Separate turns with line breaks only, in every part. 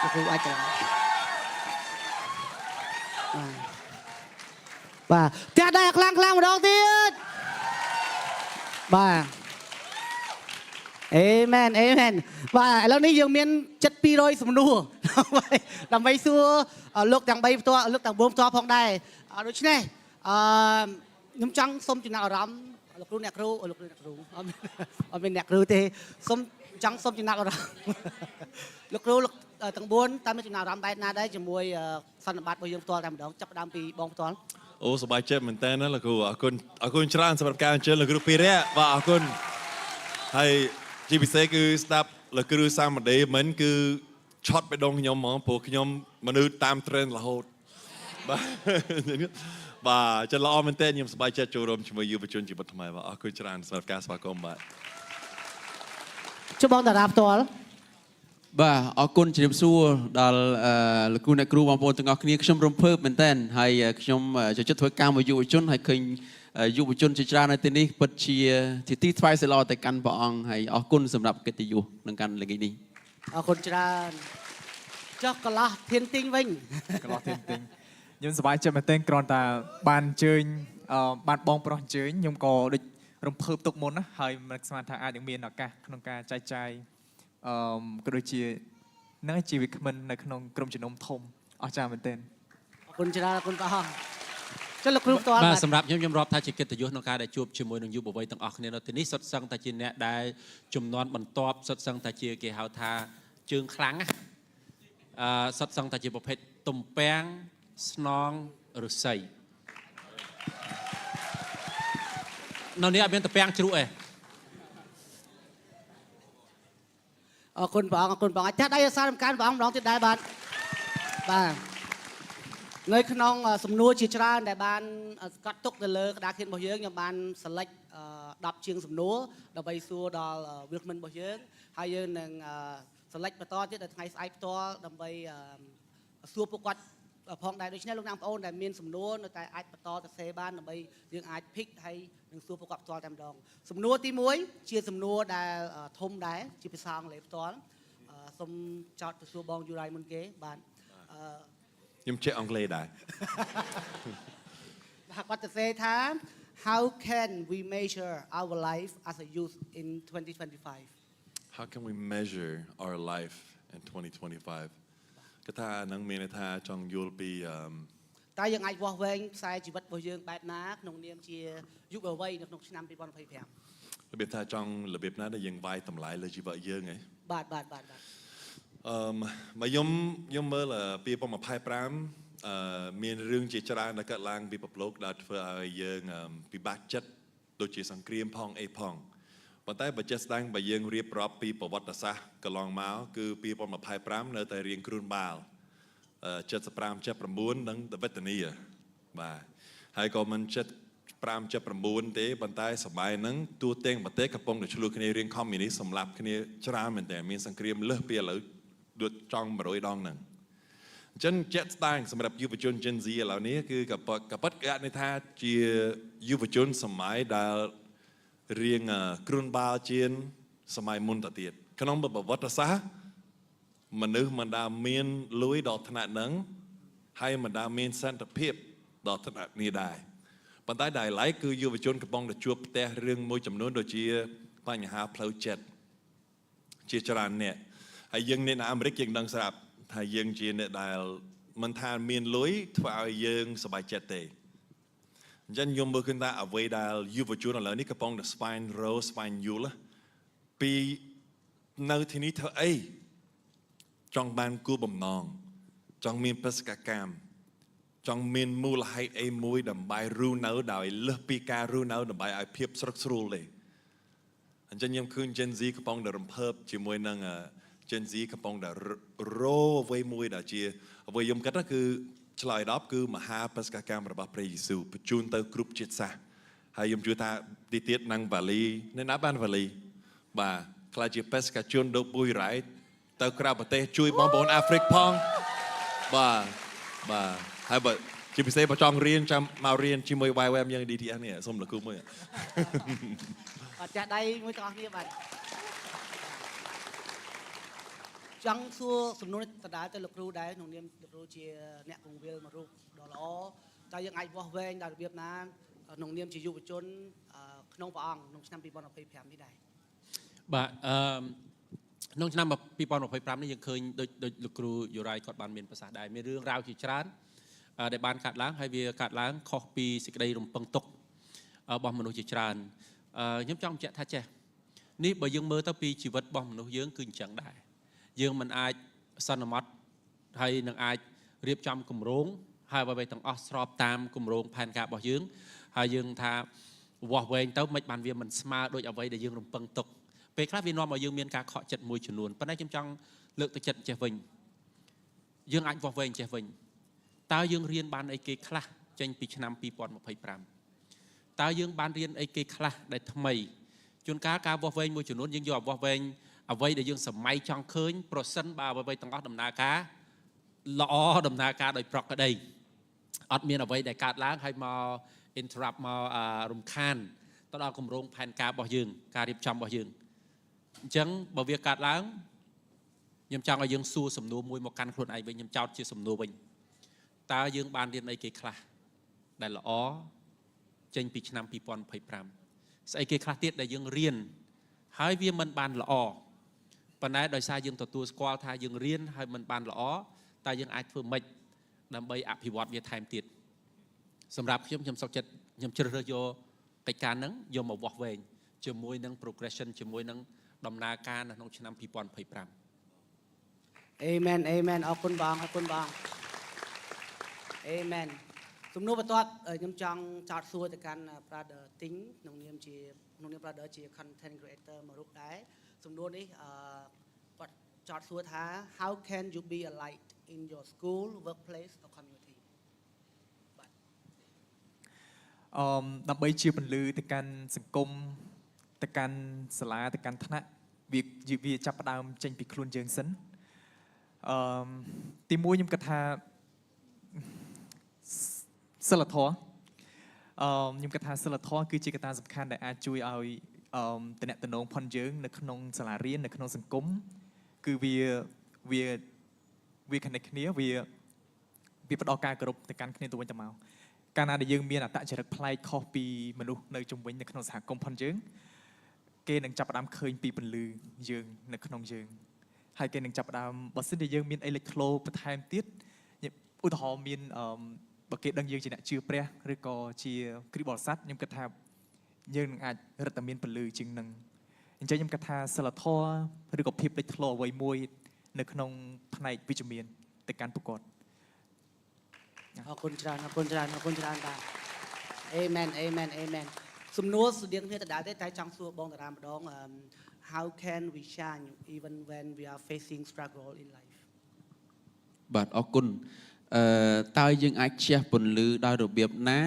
លោកគ្រូអាចច្រើនបាទផ្ទះដៃខ្លាំងម្ដងទៀតបាទអេមែនបាទឥឡូវនេះយើងមានចិត្ត200សំណួរដើម្បីសួរលោកទាំង3ផ្ទាល់លោកទាំង4ផ្ទាល់ផងដែរដូច្នេះខ្ញុំចង់សូមចំណាក់អារម្មណ៍លោកគ្រូអ្នកគ្រូអត់មានអ្នកគ្រូទេសូមចង់សូមចំណាក់អារម្មណ៍លោកគ្រូទាំង4តើមានចំណាក់អារម្មណ៍បែបណាដែរជាមួយសន្និបាតរបស់យើងផ្ទាល់តែម្ដងចាប់ផ្ដើមពីបងផ្ទាល់
អូសប្បាយចិត្តមែនតើណាលោកគ្រូអរគុណច្រើនសម្រាប់ការអញ្ជើញលោកគ្រូពីរៈបាទអរគុណហើយជាពិសេសគឺស្ដាប់លោកគ្រូសាមដេមិនគឺឆត់បេះដូងខ្ញុំហ្មងព្រោះខ្ញុំមនុស្សតាម trend រហូតបាទចិត្តល្អមែនតើខ្ញុំសប្បាយចិត្តចូលរួមជាមួយយុវជនជីវិតថ្មីបាទអរគុណច្រើនសម្រាប់ការស្វាគមន៍បាទ
ជួបបងតារាផ្ទាល់
បាទអរគុណជំរាបសួរដល់លោកគ្រូអ្នកគ្រូបងប្អូនទាំងអស់គ្នាខ្ញុំរំភើបមែនតើហើយខ្ញុំចូលចិត្តធ្វើការមួយយុវជនហើយឃើញយុវជនជាច្រើននៅទីនេះពិតជាទីថ្វាយសីឡទៅកាន់ព្រះអង្គហើយអរគុណសម្រាប់កិត្តិយសក្នុងការល្ងាចនេះ
អរគុណច្រើនចុះកន្លោះធានទីងវិញ
កន្លោះធានទីងខ្ញុំសប្បាយចិត្តមែនទែនគ្រាន់តែបានអញ្ជើញបានបងប្រុសអញ្ជើញខ្ញុំក៏ដូចរំភើបទុកមុនណាហើយមិនស្មានថាអាចនឹងមានឱកាសក្នុងការចែកចាយក៏ដូចជានឹងជីវិតមិននៅក្នុងក្រុមជំនុំធំអស្ចារ្យមែនទែន
អរគុណច្រើនអរគុណព្រះអង្គចុះលោកគ្រូផ្ទាល់
បាទសម្រាប់ខ្ញុំរាប់ថាជាកិត្តិយសក្នុងការដែលជួបជាមួយនឹងយុវវ័យទាំងអស់គ្នានៅទីនេះសុទ្ធសឹងតែជាអ្នកដែលជំនាន់បន្ទាប់សុទ្ធសឹងតែជាគេហៅថាជើងខ្លាំងសុទ្ធសឹងតែជាប្រភេទទំពាំងស្នងឫស្សីនៅនេះអត់មានទំពាំងជ្រក់ទេ
អរគុណព្រះអង្គអាចចាស់ដៃអសារការព្រះអង្គម្ដងទៀតដែរបាទនៅក្នុងសំណួរជាច្រើនដែលបានស្កត់ទុកទៅលើក្តារខៀនរបស់យើងខ្ញុំបាន select 10ជាងសំណួរដើម្បីសួរដល់ Wilkman របស់យើងហើយយើងនឹង select បន្តទៀតដល់ថ្ងៃស្អែកផ្ទាល់ដើម្បីសួរពួកគាត់ផងដែរដូច្នេះលោកអ្នកបងប្អូនដែលមានសំណួរនៅតែអាចបន្តទៅសេបានដើម្បីយើងអាច pick ហើយនឹងសួរពួកគាត់ផ្ទាល់តែម្ដងសំណួរទី1ជាសំណួរដែលធំដែរជាភាសាអង់គ្លេសផ្ទាល់សូមចោតទៅសួរបងយូរ៉ៃមុនគេបាទ
ខ្ញុំចេះអង់គ្លេសដែរ
គាត់ទៅសេថា How can we measure our life as a youth in 2025
How can we measure our life in 2025 គាត់ថានឹងមានន័យថាចង់យល់ពី
តើយើងអាចវាស់វែងខ្សែជីវិតរបស់យើងបែបណាក្នុងនាមជាយុវវ័យនៅក្នុងឆ្នាំ2025
របៀបថាចង់របៀបណាដែលយើងវាយតម្លៃលើជីវិតយើងហ៎
បាទ
មកខ្ញុំមើល2025មានរឿងជាច្រើនដែលកើតឡើងពីប្រប្លោកដែលធ្វើឲ្យយើងពិបាកចិត្តដូចជាសង្គ្រាមផងអីផងប៉ុន្តែបើចេះស្ដាយបើយើងរៀបរាប់ពីប្រវត្តិសាស្ត្រកន្លងមកគឺ2025នៅតែរៀងគ្រួនបាល់75 79និងវេទនីបាទហើយក៏មិន75 79ទេប៉ុន្តែសម័យហ្នឹងទូទាំងប្រទេសកំពុងតែឆ្លោះគ្នារៀងកុម្មុយនីសសម្លាប់គ្នាច្រើនមែនតើមានសង្គ្រាមលើសពីឥឡូវដូចចង់100ដងហ្នឹងអញ្ចឹងជាក់ស្ដែងសម្រាប់យុវជន Gen Z ឥឡូវនេះគឺកប៉ិតគេអាចន័យថាជាយុវជនសម័យដែលរៀងគ្រួនបាល់ជាងសម័យមុនទៅទៀតក្នុងប្រវត្តិសាស្ត្រមនុស្សមិនដែលមានលុយដល់ថ្នាក់ហ្នឹងហើយមិនដែលមានសន្តិភាពដល់ថ្នាក់នេះដែរប៉ុន្តែដែលឡែកគឺយុវជនកំពុងតែជួបផ្ទះរឿងមួយចំនួនដូចជាបញ្ហាផ្លូវចិត្តជាច្រើនអ្នកហើយយើងអ្នកនៅអាមេរិកយើងដឹងស្រាប់ថាយើងជាអ្នកដែលមិនថាមានលុយធ្វើឲ្យយើងសប្បាយចិត្តទេអញ្ចឹងខ្ញុំមើលឃើញថាអ្វីដែលយុវជនឥឡូវនេះកំពុងតែស្វែងរកស្វែងយល់ពីនៅទីនេះធ្វើអីចង់បានគោលបំណងចង់មានបេសកកម្មចង់មានមូលហេតុអីមួយដើម្បីរស់នៅដោយលើសពីការរស់នៅដើម្បីឲ្យភាពស្រស់ស្រួលទេអញ្ចឹងខ្ញុំឃើញ Gen Z កំពុងតែរំភើបជាមួយនឹង Gen Z កំពុងតែរោអ្វីមួយដែលជាអ្វីខ្ញុំគិតថាគឺឆ្លើយ10គឺមហាបេសកកម្មរបស់ព្រះយេស៊ូវបញ្ជូនទៅគ្រប់ជាតិសាសន៍ហើយខ្ញុំជឿថាទីទៀតនឹងវ៉ាលីនៅណាបានវ៉ាលីបាទខ្លាចជាបេសកជនដូចបុយរ៉ៃទៅក្រៅប្រទេសជួយបងប្អូនអាហ្វ្រិកផងបាទហើយបើជាពិសេសបើចង់រៀនចាំមករៀនជាមួយ YWAM យើង DTS នេះសូមលោកគ្រូមួយ
អត់ចាស់ដៃមួយទាំងអស់គ្នាបាទ ចង់សួរសំណួរដដែលទៅលោកគ្រូដែរក្នុងនាមលោកគ្រូជាអ្នកពង្រៀលមួយរូបដ៏ល្អតើយើងអាចវាស់វែងដល់របៀបណាក្នុងនាមជាយុវជនក្នុងព្រះអង្គក្នុងឆ្នាំ2025នេះដែរ
បាទក្នុងឆ្នាំ2025នេះយើងឃើញដូចលោកគ្រូយុរ៉ៃគាត់បានមានប្រសាសន៍ដែរមានរឿងរ៉ាវជាច្រើនដែលបានកាត់ឡើងហើយវាកាត់ឡើងខុសពីសេចក្តីរំពឹងទុករបស់មនុស្សជាច្រើនខ្ញុំចង់បញ្ជាក់ថាចេះនេះបើយើងមើលទៅពីជីវិតរបស់មនុស្សយើងគឺអញ្ចឹងដែរយើងមិនអាចសន្មត់ហើយនឹងអាចរៀបចំគម្រោងហើយអ្វីៗទាំងអស់ស្របតាមគម្រោងផែនការរបស់យើងហើយយើងថាវាស់វែងទៅមិនបានវាមិនស្មើដូចអ្វីដែលយើងរំពឹងទុកពេលខ្លះវានាំឲ្យយើងមានការខកចិត្តមួយចំនួនប៉ុន្តែខ្ញុំចង់លើកទឹកចិត្តចេះវិញយើងអាចវាស់វែងចេះវិញតើយើងរៀនបានអីគេខ្លះចេញពីឆ្នាំ2025តើយើងបានរៀនអីគេខ្លះដែលថ្មីជួនកាលការវាស់វែងមួយចំនួនយើងយកវាស់វែងអ្វីដែលយើងសម័យចង់ឃើញប្រសិនបើអ្វីទាំងអស់ដំណើរការល្អដំណើរការដោយប្រក្រតីអត់មានអ្វីដែលកើតឡើងហើយមក interrupt មករំខានទៅដល់គម្រោងផែនការរបស់យើងការរៀបចំរបស់យើងអញ្ចឹងបើវាកើតឡើងខ្ញុំចង់ឲ្យយើងសួរសំណួរមួយមកកាន់ខ្លួនឯងវិញខ្ញុំចោទជាសំណួរវិញតើយើងបានរៀនអីគេខ្លះដែលល្អចេញពីឆ្នាំ2025ស្អីគេខ្លះទៀតដែលយើងរៀនហើយវាមិនបានល្អប៉ុន្តែដោយសារយើងទទួលស្គាល់ថាយើងរៀនហើយមិនបានល្អតើយើងអាចធ្វើម៉េចដើម្បីអភិវឌ្ឍវាថែមទៀតសម្រាប់ខ្ញុំសុខចិត្តខ្ញុំជ្រើសរើសយកកិច្ចការហ្នឹងយកមកវាស់វែងជាមួយនឹង progression ជាមួយនឹងដំណើរការនៅក្នុងឆ្នាំ2025
Amen Amen អរគុណបងអរគុណបង Amen សំណួរបន្ទាប់ខ្ញុំចង់ចោទសួរទៅកាន់ Brother Ting ក្នុងនាម Brother ជា content creator មួយរូបដែរសំណួរនេះគាត់ចោទសួរថា How can you be a light in your school workplace or community បាទ
ដើម្បីជាពន្លឺទៅកាន់សង្គមទៅកាន់សាលាទៅកាន់ថ្នាក់វាចាប់ផ្ដើមចេញពីខ្លួនយើងសិនទីមួយខ្ញុំគិតថាសិលធម៌ខ្ញុំគិតថាសិលធម៌គឺជាកត្តាសំខាន់ដែលអាចជួយឲ្យតំណែងផុនយើងនៅក្នុងសាលារៀននៅក្នុងសង្គមគឺវាconnectគ្នាវាផ្ដល់ការគោរពទៅកាន់គ្នាទៅវិញទៅមកកាលណាដែលយើងមានអត្តចរិតប្លែកខុសពីមនុស្សនៅជុំវិញនៅក្នុងសហគមន៍ផុនយើងគេនឹងចាប់ផ្ដើមឃើញពីពន្លឺយើងនៅក្នុងយើងហើយគេនឹងចាប់ផ្ដើមបើសិនជាយើងមានអីលេចធ្លោបន្ថែមទៀតឧទាហរណ៍មានបើគេដឹងយើងជាអ្នកជឿព្រះឬក៏ជាគ្រីស្ទបរិស័ទខ្ញុំគិតថាយើងនឹងអាចរឹតតែមានពន្លឺជាងនឹងអញ្ចឹងខ្ញុំគិតថាសិលធម៌ឬក៏ភាពលេចធ្លោអ្វីមួយនៅក្នុងផ្នែកវិជ្ជមានទៅកាន់ពួកគាត់
អរគុណច្រើនបាទ Amen Amen Amen សំណួរស្តៀងគ្នាដដែលទេតែចង់សួរបងតារាម្ដង How can we shine even when we are facing struggle in life
បាទអរគុណតើយើងអាចជះពន្លឺដោយរបៀបណា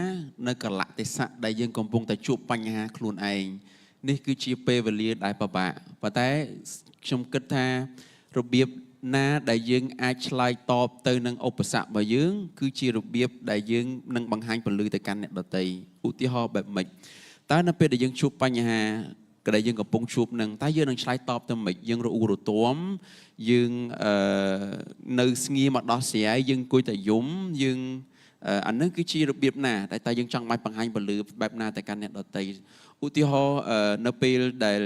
នៅកលៈទេសៈដែលយើងកំពុងតែជួបបញ្ហាខ្លួនឯងនេះគឺជាពេលវេលាដែលពិបាកប៉ុន្តែខ្ញុំគិតថារបៀបណាដែលយើងអាចឆ្លើយតបទៅនឹងឧបសគ្គរបស់យើងគឺជារបៀបដែលយើងនឹងបង្ហាញពន្លឺទៅកាន់អ្នកដទៃឧទាហរណ៍បែបម៉េចតើនៅពេលដែលយើងជួបបញ្ហាដែលយើងកំពុងជួបនឹងតើយើងនឹងឆ្លើយតបទៅម៉េចយើងរអ៊ូរទាំយើងនៅស្ងៀមមកដោះស្រាយយើងអង្គុយតែយំយើងអានឹងគឺជារបៀបណាតែយើងចង់បានបង្ហាញពន្លឺបែបណាទៅកាន់អ្នកដទៃឧទាហរណ៍នៅពេលដែល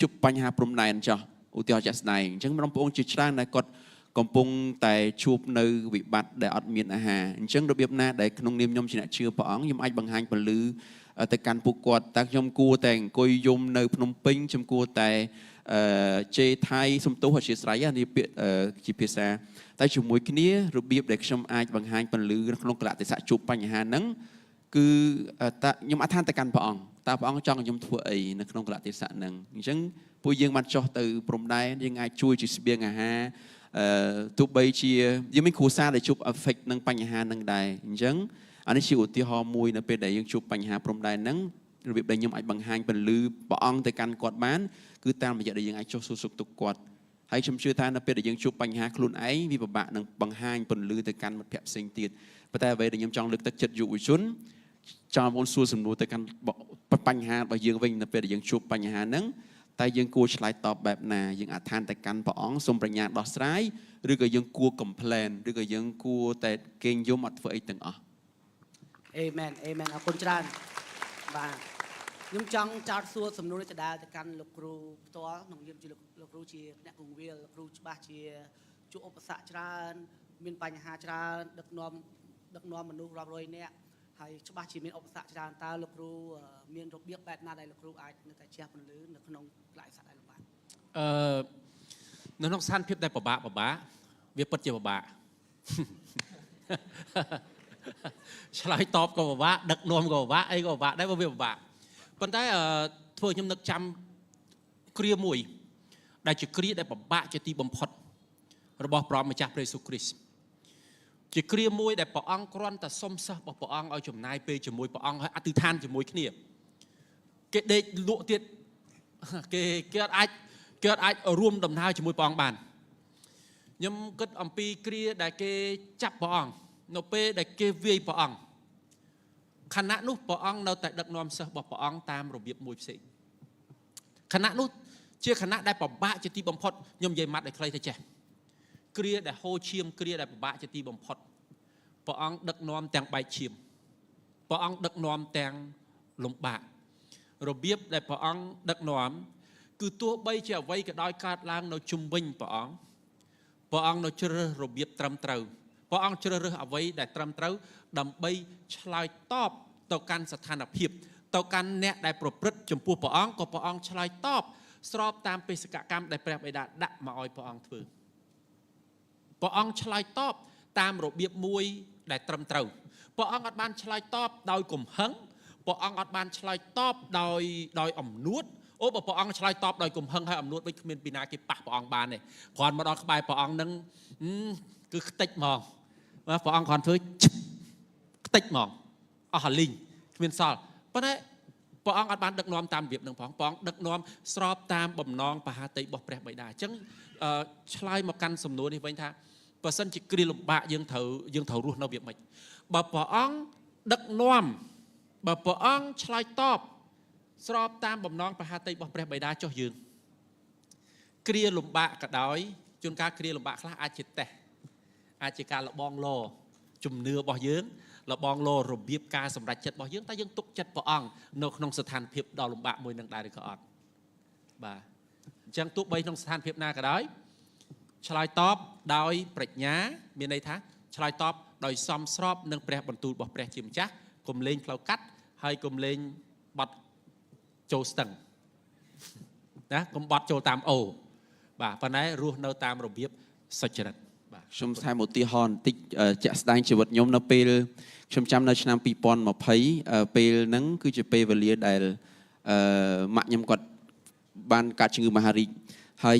ជួបបញ្ហាព្រំដែនចោះឧទាហរណ៍ជាក់ស្ដែងអញ្ចឹងបងប្អូនជាច្រើនដែលគាត់កំពុងតែជួបនៅវិបត្តិដែលអត់មានអាហារអញ្ចឹងរបៀបណាដែលក្នុងនាមខ្ញុំជាអ្នកជឿព្រះអង្គខ្ញុំអាចបង្ហាញពន្លឺទៅកាន់ពួកគាត់តើខ្ញុំគួរតែអង្គុយយំនៅភ្នំពេញខ្ញុំគួរតែជេរថៃសំទោសអធិស្ឋាននេះពាក្យជាភាសាតែជាមួយគ្នារបៀបដែលខ្ញុំអាចបង្ហាញពន្លឺក្នុងកលៈទេសៈជួបបញ្ហាហ្នឹងគឺតើខ្ញុំអធិដ្ឋានទៅកាន់ព្រះអង្គតើព្រះអង្គចង់ឲ្យខ្ញុំធ្វើអីនៅក្នុងកលៈទេសៈហ្នឹងអញ្ចឹងពួកយើងបានចោះទៅព្រំដែនយើងអាចជួយជាស្បៀងអាហារទោះបីជាយើងមានគ្រួសារដែលជួប affect នឹងបញ្ហាហ្នឹងដែរអញ្ចឹងអានេះជាឧទាហរណ៍មួយនៅពេលដែលយើងជួបបញ្ហាព្រំដែនហ្នឹងរបៀបដែលខ្ញុំអាចបង្ហាញពន្លឺព្រះអង្គទៅកាន់គាត់បានគឺតាមរយៈដែលយើងអាចចុះសួរសុខទុក្ខគាត់ហើយខ្ញុំជឿថានៅពេលដែលយើងជួបបញ្ហាខ្លួនឯងវាពិបាកនឹងបង្ហាញពន្លឺទៅកាន់មិត្តភ័ក្តិផ្សេងទៀតប៉ុន្តែអ្វីដែលខ្ញុំចង់លើកទឹកចិត្តយុវជនចង់បងសួរសំណួរទៅកាន់បញ្ហារបស់យើងវិញនៅពេលដែលយើងជួបបញ្ហាហ្នឹង តែយើងគួរឆ្លើយតបបែបណាយើងអត្ថានតែកាន់ព្រះអង្គសូមប្រាជ្ញាដោះស្រាយឬក៏យើងគួរ complain ឬក៏យើងគួរតែកេងយំអត់ធ្វើអីទាំងអស់
Amen Amen អរគុណច្រើនបាទខ្ញុំចង់ចោទសួរសំណួរនេះទៅដល់ទៅកាន់លោកគ្រូផ្ទាល់ក្នុងនាមជាលោកគ្រូជាអ្នកគង្វាលលោកគ្រូច្បាស់ជាជួបឧបសគ្គច្រើនមានបញ្ហាច្រើនដឹកនាំមនុស្សរាប់រយនាក់ហើយច្បាស់ជាមានឧបសគ្គច្រើនតើលោកគ្រូមានរបៀបបែបណាដែលលោកគ្រូអាចនៅតែជះពន្លឺនៅក្នុងផ្លាយសត្វដែរលោកបាទ
នៅក្នុងស្ថានភាពដែលពិបាកវាពិតជាពិបាក ឆ្លើយតបក៏ពិបាកដឹកនាំក៏ពិបាកអីក៏ពិបាកដែរវាពិបាកប៉ុន្តែធ្វើខ្ញុំនឹកចាំគ្រាមួយដែលជាគ្រាដែលពិបាកជាទីបំផុតរបស់ព្រះម្ចាស់ព្រះយេស៊ូវគ្រីស្ទជាគ្រាមួយដែលព្រះអង្គគ្រាន់តែសុំសិស្សរបស់ព្រះអង្គឲ្យចំណាយពេលជាមួយព្រះអង្គហើយអធិដ្ឋានជាមួយគ្នាគេដេកលក់ទៀតគេអត់អាចរួមដំណើរជាមួយព្រះអង្គបានខ្ញុំគិតអំពីគ្រាដែលគេចាប់ព្រះអង្គនៅពេលដែលគេវាយព្រះអង្គខណៈនោះព្រះអង្គនៅតែដឹកនាំសិស្សរបស់ព្រះអង្គតាមរបៀបមួយផ្សេងខណៈនោះជាខណៈដែលពិបាកជាទីបំផុតខ្ញុំនិយាយម៉ាត់ឲ្យខ្លីទៅចេះគ្រាដែលហូរឈាមគ្រាដែលពិបាកជាទីបំផុតព្រះអង្គដឹកនាំទាំងបែកឈាមព្រះអង្គដឹកនាំទាំងលំបាករបៀបដែលព្រះអង្គដឹកនាំគឺទោះបីជាអ្វីក៏ដោយកើតឡើងនៅជុំវិញព្រះអង្គនៅជ្រើសរើសរបៀបត្រឹមត្រូវព្រះអង្គជ្រើសរើសអ្វីដែលត្រឹមត្រូវដើម្បីឆ្លើយតបទៅកាន់ស្ថានភាពទៅកាន់អ្នកដែលប្រព្រឹត្តចំពោះព្រះអង្គក៏ព្រះអង្គឆ្លើយតបស្របតាមបេសកកម្មដែលព្រះបិតាដាក់មកឲ្យព្រះអង្គធ្វើព្រះអង្គឆ្លើយតបតាមរបៀបមួយដែលត្រឹមត្រូវព្រះអង្គអត់បានឆ្លើយតបដោយកំហឹងព្រះអង្គអត់បានឆ្លើយតបដោយអំនួតអូបើព្រះអង្គឆ្លើយតបដោយកំហឹងហើយអំនួតវិញគ្មានពីណាគេប៉ះព្រះអង្គបានទេគ្រាន់មកដល់ក្បែរព្រះអង្គនឹងគឺខ្ទេចហ្មងព្រះអង្គគ្រាន់ធ្វើខ្ទេចហ្មងអស់ហលីងគ្មានសល់ប៉ុន្តែព្រះអង្គអត់បានដឹកនាំតាមរបៀបនឹងផងព្រះអង្គដឹកនាំស្របតាមបំណងបហាតីរបស់ព្រះបិតាអញ្ចឹងឆ្លើយមកកាន់សំណួរនេះវិញថាបើសិនជាគ្រាលំបាកយើងត្រូវរស់នៅវាមិនបើព្រះអង្គដឹកនាំបើព្រះអង្គឆ្លើយតបស្របតាមបំណងបហាតីរបស់ព្រះបិតាចុះយើងគ្រាលំបាកក៏ដោយជួនកាលគ្រាលំបាកខ្លះអាចជាតេស្តអាចជាការលបងលជំនឿរបស់យើងលបងលរបៀបការសម្រេចចិត្តរបស់យើងតែយើងទុកចិត្តព្រះអង្គនៅក្នុងស្ថានភាពដ៏លំបាកមួយនឹងដែរឬក៏អត់បាទអញ្ចឹងទោះបីក្នុងស្ថានភាពណាក៏ដោយឆ្លើយតបដោយប្រាជ្ញាមានន័យថាឆ្លើយតបដោយសមស្របនឹងព្រះបន្ទូលរបស់ព្រះជាម្ចាស់កុំលេងផ្លូវកាត់ហើយកុំលេងបត់ចូលស្ទឹងណាកុំបត់ចូលតាមអូបាទប៉ុន្តែរស់នៅតាមរបៀបសុចរិតបាទ
ខ្ញុំថែមឧទាហរណ៍បន្តិចជាក់ស្ដែងជីវិតខ្ញុំនៅពេលខ្ញុំចាំនៅឆ្នាំ2020ពេលហ្នឹងគឺជាពេលវេលាដែលម៉ាក់ខ្ញុំគាត់បានកាត់ជំងឺមហារីកហើយ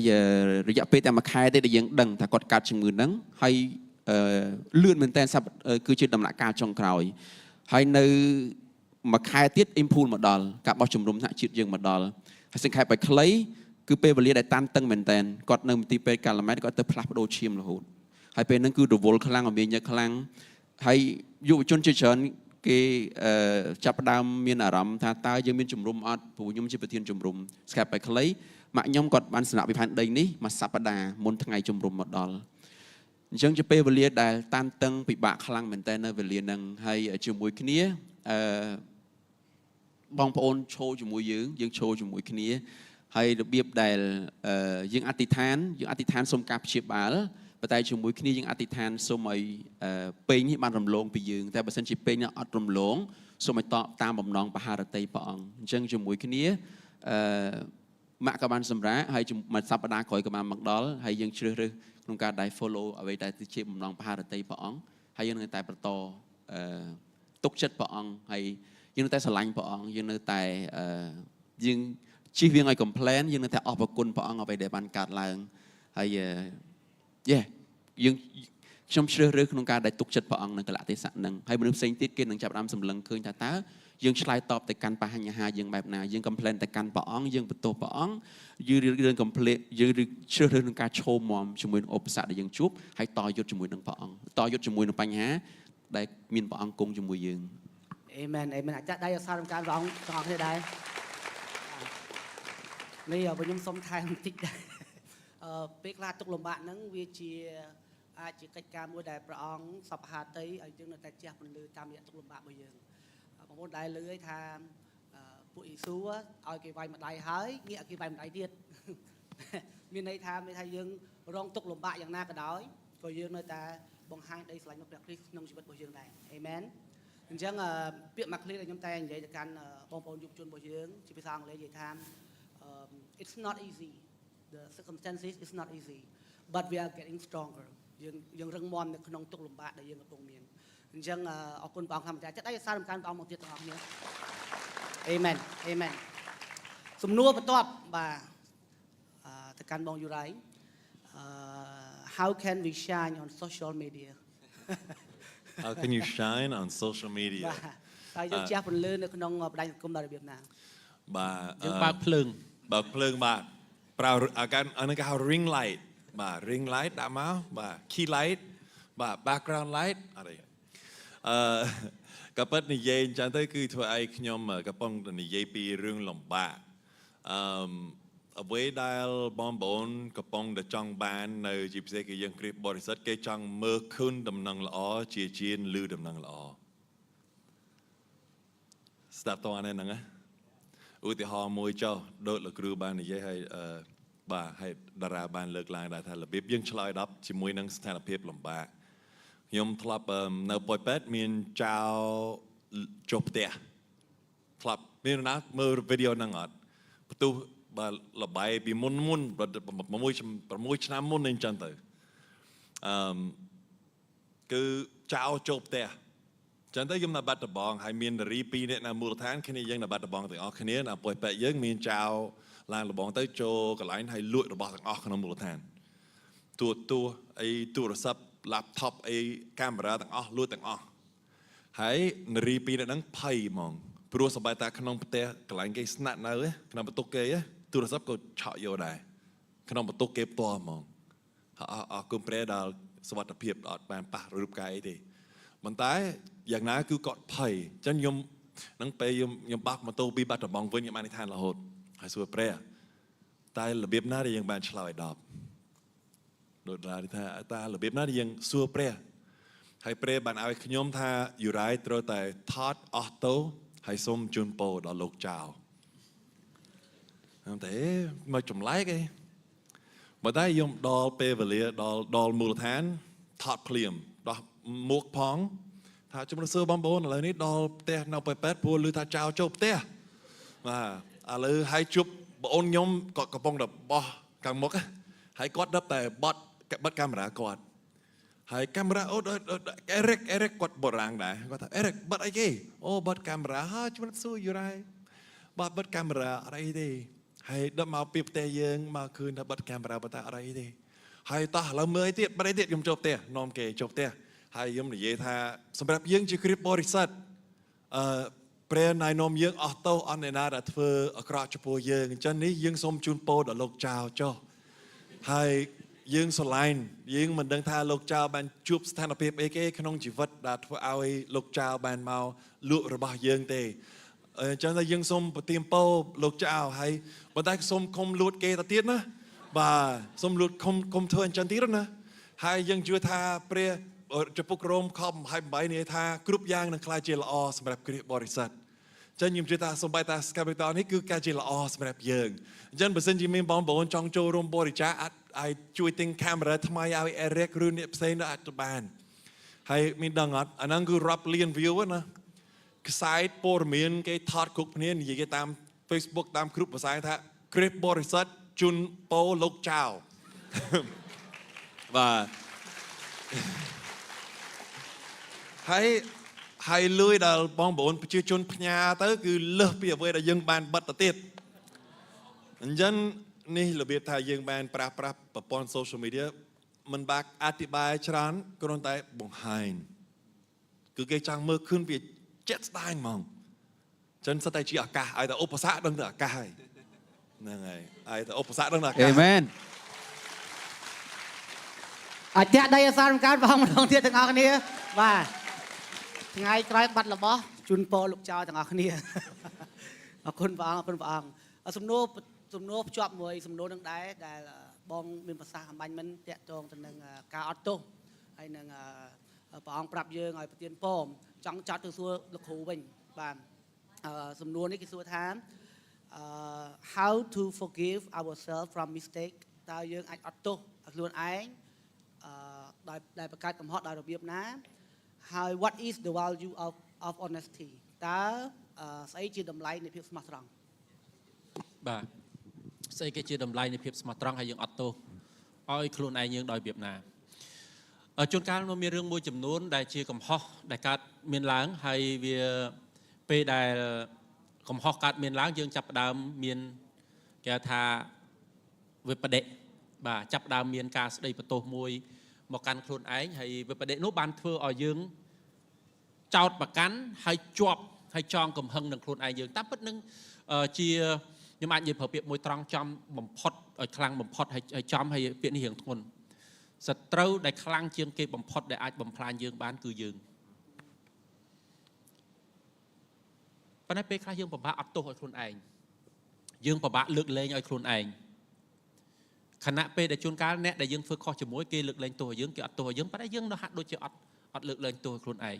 រយៈពេលតែមួយខែទេដែលយើងដឹងថាគាត់កាត់ជំងឺហ្នឹងហើយលឿនមែនតើគឺជាដំណាក់កាលចុងក្រោយហើយនៅមួយខែទៀត improve មកដល់ការបោះជំរំថ្នាក់ជាតិយើងមកដល់ហើយសង្ខេបឲ្យខ្លីគឺពេលវេលាដែលតានតឹងមែនតើគាត់នៅមន្ទីរពេទ្យកាឡាម៉ែតគាត់ទៅផ្លាស់ប្ដូរឈាមរហូតហើយពេលហ្នឹងគឺរវល់ខ្លាំងអមាញឹកខ្លាំងហើយយុវជនជាច្រើនគេចាប់ផ្ដើមមានអារម្មណ៍ថាតើយើងមានជំរុំអត់ព្រោះខ្ញុំជាប្រធានជំរុំស្កាប់ឲ្យខ្លីម៉ាក់ខ្ញុំគាត់បានស្នាក់វិផានដីនេះមួយសប្តាហ៍មុនថ្ងៃជំរុំមកដល់អញ្ចឹងជាពេលវេលាដែលតានតឹងពិបាកខ្លាំងមែនតើនៅវេលាហ្នឹងហើយជាមួយគ្នាបងប្អូនឈរជាមួយយើងឈរជាមួយគ្នាហើយរបៀបដែលយើងអធិដ្ឋានសូមការព្យាបាលប៉ុន្តែជាមួយគ្នាយើងអធិដ្ឋានសូមឲ្យពេញនេះបានរំលងពីយើងតែបើសិនជាពេញអត់រំលងសូមឲ្យតបតាមបំណងបហារតីព្រះអង្គអញ្ចឹងជាមួយគ្នាម៉ាក់ក៏បានសម្រាប់ហើយមួយសប្តាហ៍ក្រោយក៏បានមកដល់ហើយយើងជ្រើសរើសក្នុងការដែល follow អ្វីដែលជាបំណងបហារតីព្រះអង្គហើយយើងនៅតែបន្តទុកចិត្តព្រះអង្គហើយយើងនៅតែស្រឡាញ់ព្រះអង្គយើងនៅតែយើងជិះវាងឲ្យ complain យើងនៅតែអរព្រគុណព្រះអង្គអ្វីដែលបានកើតឡើងហើយខ្ញុំជ្រើសរើសក្នុងការដែលទុកចិត្តព្រះអង្គនៅកលៈទេសៈហ្នឹងហើយមនុស្សផ្សេងទៀតគេនឹងចាប់ផ្ដើមសម្លឹងឃើញថាតើយើងឆ្លើយតបទៅកាន់បញ្ហាយើងបែបណាយើង complain ទៅកាន់ព្រះអង្គយើងបន្ទោសព្រះអង្គយើងរឿង complain យើងជ្រើសរើសក្នុងការឈោមមមជាមួយនឹងឧបសគ្គដែលយើងជួបហើយតយុទ្ធជាមួយនឹងព្រះអង្គតយុទ្ធជាមួយនឹងបញ្ហាដែលមានព្រះអង្គគង់ជាមួយយើង
អេមែនអេមែនអាចដៃអសារក្នុងការរងទាំងអស់គ្នាដែរ នេះបើខ្ញុំសុំថែមបន្តិចដែរពេលខ្លះទុកលំបាកហ្នឹងវាជាអាចជាកិច្ចការមួយដែលព្រះអង្គសពហាតីឲ្យយើងនៅតែជះពន្លឺតាមរយៈទុកលំបាករបស់យើងបងប្អូនដែលលើឲ្យថាពួកអ៊ីស៊ូឲ្យគេវាយម្ដាយហើយងាកឲ្យគេវាយម្ដាយទៀតមានន័យថាយើងរងទុកលំបាកយ៉ាងណាក៏ដោយក៏យើងនៅតែបង្ហាញដីស្រឡាញ់របស់ព្រះគ្រីស្ទក្នុងជីវិតរបស់យើងដែរអេមែនអញ្ចឹងពាក្យមួយឃ្លាដែលខ្ញុំតែនិយាយទៅកាន់បងប្អូនយុវជនរបស់យើងជាភាសាអង់គ្លេសនិយាយថា it's not easy the circumstances is not easy but we are getting stronger យើងរឹងមាំនៅក្នុងទុក្ខលំបាកដែលយើងកំពុងមានអញ្ចឹងអរគុណព្រះអង្គម្ចាស់ចិត្តដៃសាររំកានព្រះអង្គមកទៀតទាំងអស់គ្នាអេមែនអេមែនសំណួរបន្ទាប់បាទទៅកាន់បងយូរ៉ៃhow can we shine on social media
How can you shine on social media
ហើយយើងជះពន្លឺនៅក្នុងបណ្ដាញសង្គមដល់របៀបណា
បាទ
យើងបើកភ្លើង
បើកភ្លើងបាទប្រើអាការអានេះគេហៅ ring light បាទ ring light ដាក់មកបាទ key light បាទ background light អត់ទេក៏ប៉ុតនិយាយអញ្ចឹងទៅគឺធ្វើឲ្យខ្ញុំកំពុងតែនិយាយពីរឿងលំបាកអ្វីដែលបងប្អូនកំពុងតែចង់បាននៅជាពិសេសគឺយើងគ្រីស្ទបរិសុទ្ធគេចង់មើលឃើញដំណឹងល្អជាជាងឮដំណឹងល្អស្ដាប់តើហ្នឹងណាឧទាហរណ៍មួយចុះដូចលោកគ្រូបាននិយាយឲ្យបាទឲ្យតារាបានលើកឡើងដែរថារបៀបយើងឆ្លើយតបជាមួយនឹងស្ថានភាពលំបាកខ្ញុំធ្លាប់នៅប៉ោយប៉ែតមានចៅចុះផ្ទះធ្លាប់មានណាមើលវីដេអូហ្នឹងអត់ផ្ទុះបាទលបាយពីមុន6ឆ្នាំមុនអញ្ចឹងទៅគឺចៅចុះផ្ទះចឹងទៅខ្ញុំនៅបាត់ដំបងហើយមាននារី2នាក់នៅមូលដ្ឋានគ្នាយើងនៅបាត់ដំបងទាំងអស់គ្នានៅប៉ោយប៉ែតយើងមានចៅឡើងដំបងទៅចូលកន្លែងហើយលក់របស់ទាំងអស់ក្នុងមូលដ្ឋានទូអីទូរស័ព្ទ laptop អីកាមេរ៉ាទាំងអស់លក់ទាំងអស់ហើយនារី2នាក់ហ្នឹងភ័យហ្មងព្រោះសបាយតាក្នុងផ្ទះកន្លែងគេស្នាក់នៅក្នុងបន្ទប់គេទូរស័ព្ទក៏ឆក់យកដែរក្នុងបន្ទប់គេផ្ទាល់ហ្មងអរគុណព្រះដល់សុវត្ថិភាពអត់បានប៉ះរូបកាយអីទេប៉ុន្តែយ៉ាងណាគឺគាត់ភ័យអញ្ចឹងខ្ញុំនឹងពេលខ្ញុំបាក់ម៉ូតូពីបាត់ដំបងវិញខ្ញុំបាននិយាយរហូតហើយសួរព្រះតែរបៀបណាដែលយើងបានឆ្លើយតបដូចថាតើរបៀបណាដែលយើងសួរព្រះហើយព្រះបានឲ្យខ្ញុំថាយូរ៉ៃត្រូវតែថតអស់តូហើយសូមជូនពរដល់លោកចៅតែមកចម្លែកឯងបើតែខ្ញុំដល់ពេលវេលាដល់មូលដ្ឋានថតភ្លាមដោះមួកផងថាជំរាបសួរបងប្អូនឥឡូវនេះដល់ផ្ទះនៅប៉ែតព្រោះឮថាចៅចូលផ្ទះបាទឥឡូវហើយជួបបងអូនខ្ញុំគាត់កំពុងតែបោះខាងមុខហើយគាត់ដឹកតែបត់កាមេរ៉ាគាត់ហើយកាមេរ៉ាអូអេរិកគាត់បរាំងដែរគាត់ថាអេរិកបត់អីគេអូបត់កាមេរ៉ាហើយជំរាបសួរយូរ៉ៃបត់កាមេរ៉ាអត់អីទេហើយដឹកមកពីផ្ទះយើងមកឃើញថាបត់កាមេរ៉ាបត់តែអត់អីទេហើយតោះឥឡូវមើលអីទៀតបត់អីទៀតខ្ញុំចូលផ្ទះនាំគេចូលផ្ទះហើយខ្ញុំនិយាយថាសម្រាប់យើងជាគ្រីស្ទបរិសុទ្ធព្រះណៃនាំយើងអស់ទោសអត់អ្នកណាដែលធ្វើអាក្រក់ចំពោះយើងអញ្ចឹងនេះយើងសូមជូនពរដល់លោកចៅចុះហើយយើងស្រឡាញ់យើងមិនដឹងថាលោកចៅបានជួបស្ថានភាពអីគេក្នុងជីវិតដែលធ្វើឲ្យលោកចៅបានមកលក់របស់យើងទេអញ្ចឹងតែយើងសូមប្រទានពរលោកចៅហើយប៉ុន្តែសូមកុំលួចគេទៅទៀតណាបាទសូមលួចកុំធ្វើអញ្ចឹងទៀតណាហើយយើងជឿថាព្រះចំពុករ៉ូមខ28នេះថាគ្រប់យ៉ាងនឹងក្លាយជាល្អសម្រាប់គ្រីស្ទបរិសុទ្ធចឹងខ្ញុំជឿថាសូម្បីតាស្កាបេតនេះគឺការជាល្អសម្រាប់យើងអញ្ចឹងបើសិនជាមានបងប្អូនចង់ចូលរួមបរិច្ចាគអាចជួយទិញកាមេរ៉ាថ្មីឲ្យអេរិកឬអ្នកផ្សេងទៅអាចទៅបានហើយមានដឹងអត់អាហ្នឹងគឺរាប់លាន view ណាខ្សែព័ត៌មានគេថតគ្រប់គ្នានិយាយគេតាម Facebook តាមគ្រប់ភាសាថាគ្រីស្ទបរិសុទ្ធជូនពរលោកចៅបាទហើយលួយដល់បងប្អូនប្រជាជនផ្ញើទៅគឺលើសពីអ្វីដែលយើងបានបិទទៅទៀតអញ្ចឹងនេះរបៀបថាយើងបានប្រាស់ប្រព័ន្ធ social media មិនបាក់អធិប្បាយច្រើនគ្រាន់តែបង្ហាញគឺគេចង់មើលឃើញវាជាក់ស្ដែងហ្មងអញ្ចឹងសិតតែជាឱកាសឲ្យតែឧបសគ្គដឹងតែឱកាសហើយហ្នឹងហើយឲ្យតែឧបសគ្គដឹងតែឱកាស
អេមែន
អាចតាក់ដៃអសាររំកានបងម្ដងទៀតទាំងអស់គ្នាបាទថ្ងៃក្រោយបាត់របស់ជូនពរលោកចៅទាំងអស់គ្នាអរគុណព្រះអង្គសំណួរ សំណួរភ្ជាប់មួយសំណួរនឹងដែរដែលបងមានប្រសាសន៍អំបញ្ញមិនតាក់ទងទៅនឹងការអត់ទោសហើយនឹងព្រះអង្គប្រាប់យើងឲ្យប្រទានពរចង់ចោតទៅសួរលោកគ្រូវិញបាទសំណួរនេះគេសួរថា how to forgive ourselves from mistake តើយើងអាចអត់ទោសខ្លួនឯងដែលបង្កើតកំហុសដោយរបៀបណាហើយ what is the value of honesty តើស្អីជាតម្លៃនៃភាពស្មោះត្រង់
បាទស្អីគេជាតម្លៃនៃភាពស្មោះត្រង់ហើយយើងអត់ទោសឲ្យខ្លួនឯងយើងដោយរបៀបណាជួនកាលnóមានរឿងមួយចំនួនដែលជាកំហុសដែលកើតមានឡើងហើយវាពេលដែលកំហុសកើតមានឡើងយើងចាប់ផ្ដើមមានគេថាវិបដិបាទចាប់ផ្ដើមមានការស្ដីបន្ទោសមួយមកកាន់ខ្លួនឯងហើយវិបដិនោះបានធ្វើឲ្យយើងចោតប្រកាន់ហើយជាប់ហើយចងកំហឹងនឹងខ្លួនឯងយើងតាមពិតនឹងជាខ្ញុំអាចនិយាយប្រើពាក្យមួយត្រង់ចំបំផុតឲ្យខ្លាំងបំផុតហើយចំហើយពាក្យនេះរៀងធ្ងន់សត្រូវដែលខ្លាំងជាងគេបំផុតដែលអាចបំផ្លាញយើងបានគឺយើងប៉ុន្តែពេលខ្លះយើងពិបាកអត់ទោសឲ្យខ្លួនឯងយើងពិបាកលើកលែងឲ្យខ្លួនឯងខណៈពេលដែលជួនកាលអ្នកដែលយើងធ្វើខុសជាមួយគេលើកលែងទោសឲ្យយើងគេអត់ទោសឲ្យយើងប៉ុន្តែយើងនៅហាក់ដូចជាអត់លើកលែងទោសឲ្យខ្លួនឯង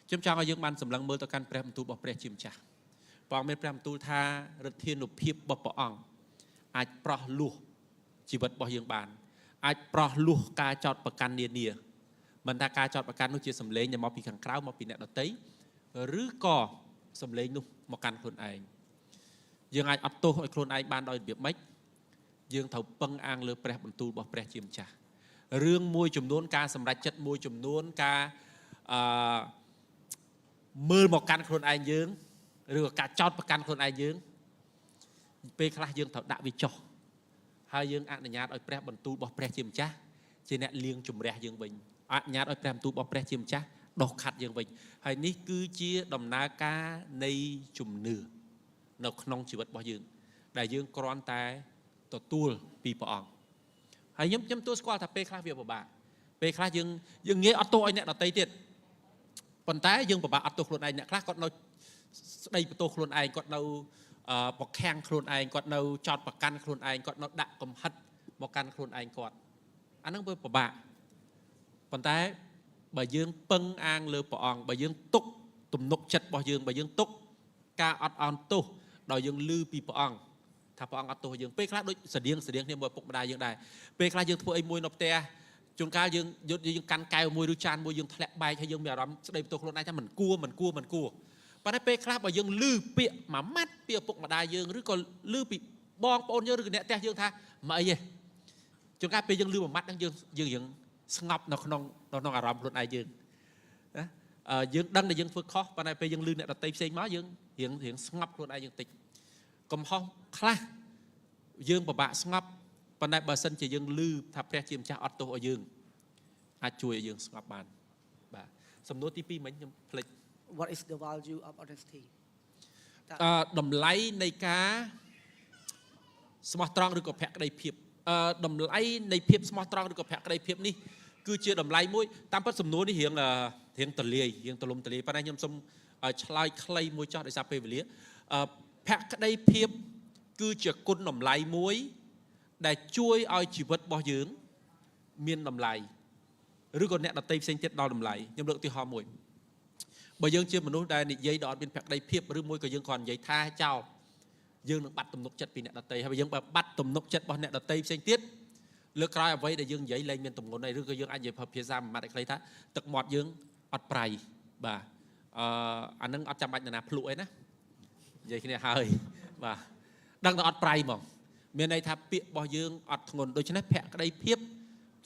ខ្ញុំចង់ឲ្យយើងបានសម្លឹងមើលទៅកាន់ព្រះបន្ទូលរបស់ព្រះជាម្ចាស់ព្រះអង្គមានព្រះបន្ទូលថាឫទ្ធានុភាពរបស់ព្រះអង្គអាចប្រោះលោះជីវិតរបស់យើងបានអាចប្រោះលោះការចោទប្រកាន់នានាមិនថាការចោទប្រកាន់នោះជាសម្លេងដែលមកពីខាងក្រៅមកពីអ្នកដទៃឬក៏សម្លេងនោះមកកាន់ខ្លួនឯងយើងអាចអត់ទោសឲ្យខ្លួនឯងបានដោយរបៀបម៉េចយើងត្រូវពឹងអាងលើព្រះបន្ទូលរបស់ព្រះជាម្ចាស់រឿងមួយចំនួនការសម្រេចចិត្តមួយចំនួនការមើលមកកាន់ខ្លួនឯងយើងឬក៏ការចោទប្រកាន់ខ្លួនឯងយើងពេលខ្លះយើងត្រូវដាក់វាចុះហើយយើងអនុញ្ញាតឲ្យព្រះបន្ទូលរបស់ព្រះជាម្ចាស់ជាអ្នកលាងជំរះយើងវិញអនុញ្ញាតឲ្យព្រះបន្ទូលរបស់ព្រះជាម្ចាស់ដុសខាត់យើងវិញហើយនេះគឺជាដំណើរការនៃជំនឿនៅក្នុងជីវិតរបស់យើងដែលយើងគ្រាន់តែទទួលពីព្រះអង្គហើយខ្ញុំទទួលស្គាល់ថាពេលខ្លះវាពិបាកពេលខ្លះយើងងាយអត់ទោសឲ្យអ្នកដទៃទៀតប៉ុន្តែយើងពិបាកអត់ទោសខ្លួនឯងអ្នកខ្លះគាត់នៅស្ដីបន្ទោសខ្លួនឯងគាត់នៅប្រខាំងខ្លួនឯងគាត់នៅចោតប្រកាន់ខ្លួនឯងគាត់នៅដាក់កំហិតមកកាន់ខ្លួនឯងគាត់អាហ្នឹងវាពិបាកប៉ុន្តែបើយើងពឹងអាងលើព្រះអង្គបើយើងទុកទំនុកចិត្តរបស់យើងបើយើងទុកការអត់អន់ទោសដោយយើងឮពីព្រះអង្គថាព្រះអង្គអត់ទោសយើងពេលខ្លះដូចស្តៀងគ្នាមួយពុកម្ដាយយើងដែរពេលខ្លះយើងធ្វើអីមួយនៅផ្ទះជួនកាលយើងកាន់កែវមួយឬចានមួយយើងធ្លាក់បែកហើយយើងមានអារម្មណ៍ស្ដីបន្ទោសខ្លួនឯងថាមិនគួរប៉ុន្តែពេលខ្លះបើយើងឮពាក្យមួយម៉ាត់ពីឪពុកម្ដាយយើងឬក៏ឮពីបងប្អូនយើងឬក៏អ្នកផ្ទះយើងថាមិនអីទេជួនកាលពេលយើងឮមួយម៉ាត់ហ្នឹងយើងស្ងប់នៅក្នុងអារម្មណ៍ខ្លួនឯងយើងណាយើងដឹងថាយើងធ្វើខុសប៉ុន្តែពេលយើងឮអ្នកដទៃផ្សេងមកយើងរៀងស្ងប់ខ្លួនឯងយើងតិចកំហុសខ្លះយើងពិបាកស្ងប់ប៉ុន្តែបើសិនជាយើងឮថាព្រះជាម្ចាស់អត់ទោសឲ្យយើងអាចជួយឲ្យយើងស្ងប់បានបាទសំណួរទី2មិញខ្ញុំភ្លេច
what is the value of honesty
តម្លៃនៃការស្មោះត្រង់ឬក៏ភក្ដីភាពតម្លៃនៃភាពស្មោះត្រង់ឬក៏ភក្ដីភាពនេះគឺជាតម្លៃមួយតាមពិតសំណួរនេះរៀងទលាយរៀងទលំទលាយប៉ុន្តែខ្ញុំសូមឆ្លើយខ្លីមួយចោះដោយសារពេលវេលាភក្ដីភាពគឺជាគុណតម្លៃមួយដែលជួយឲ្យជីវិតរបស់យើងមានតម្លៃឬក៏អ្នកដទៃផ្សេងទៀតដល់តម្លៃខ្ញុំលើកឧទាហរណ៍មួយបើយើងជាមនុស្សដែលនិយាយដល់អត់មានភក្ដីភាពឬមួយក៏យើងគ្រាន់និយាយថាចោលយើងនឹងបាត់ទំនុកចិត្តពីអ្នកដទៃហើយបើយើងបាត់ទំនុកចិត្តរបស់អ្នកដទៃផ្សេងទៀតលើក្រោយអ្វីដែលយើងនិយាយលែងមានទម្ងន់ហើយឬក៏យើងអាចនិយាយភាសាមួយម៉ាត់ឲ្យខ្លីថាទឹកមាត់យើងអត់ប្រៃបាទអានឹងអត់ចាំបាច់ណាភ្លុកអីណានិយាយគ្នាហើយបាទដឹងតែអត់ប្រៃហ្មងមានន័យថាពាក្យរបស់យើងអត់ធ្ងន់ដូច្នេះភក្ដីភាព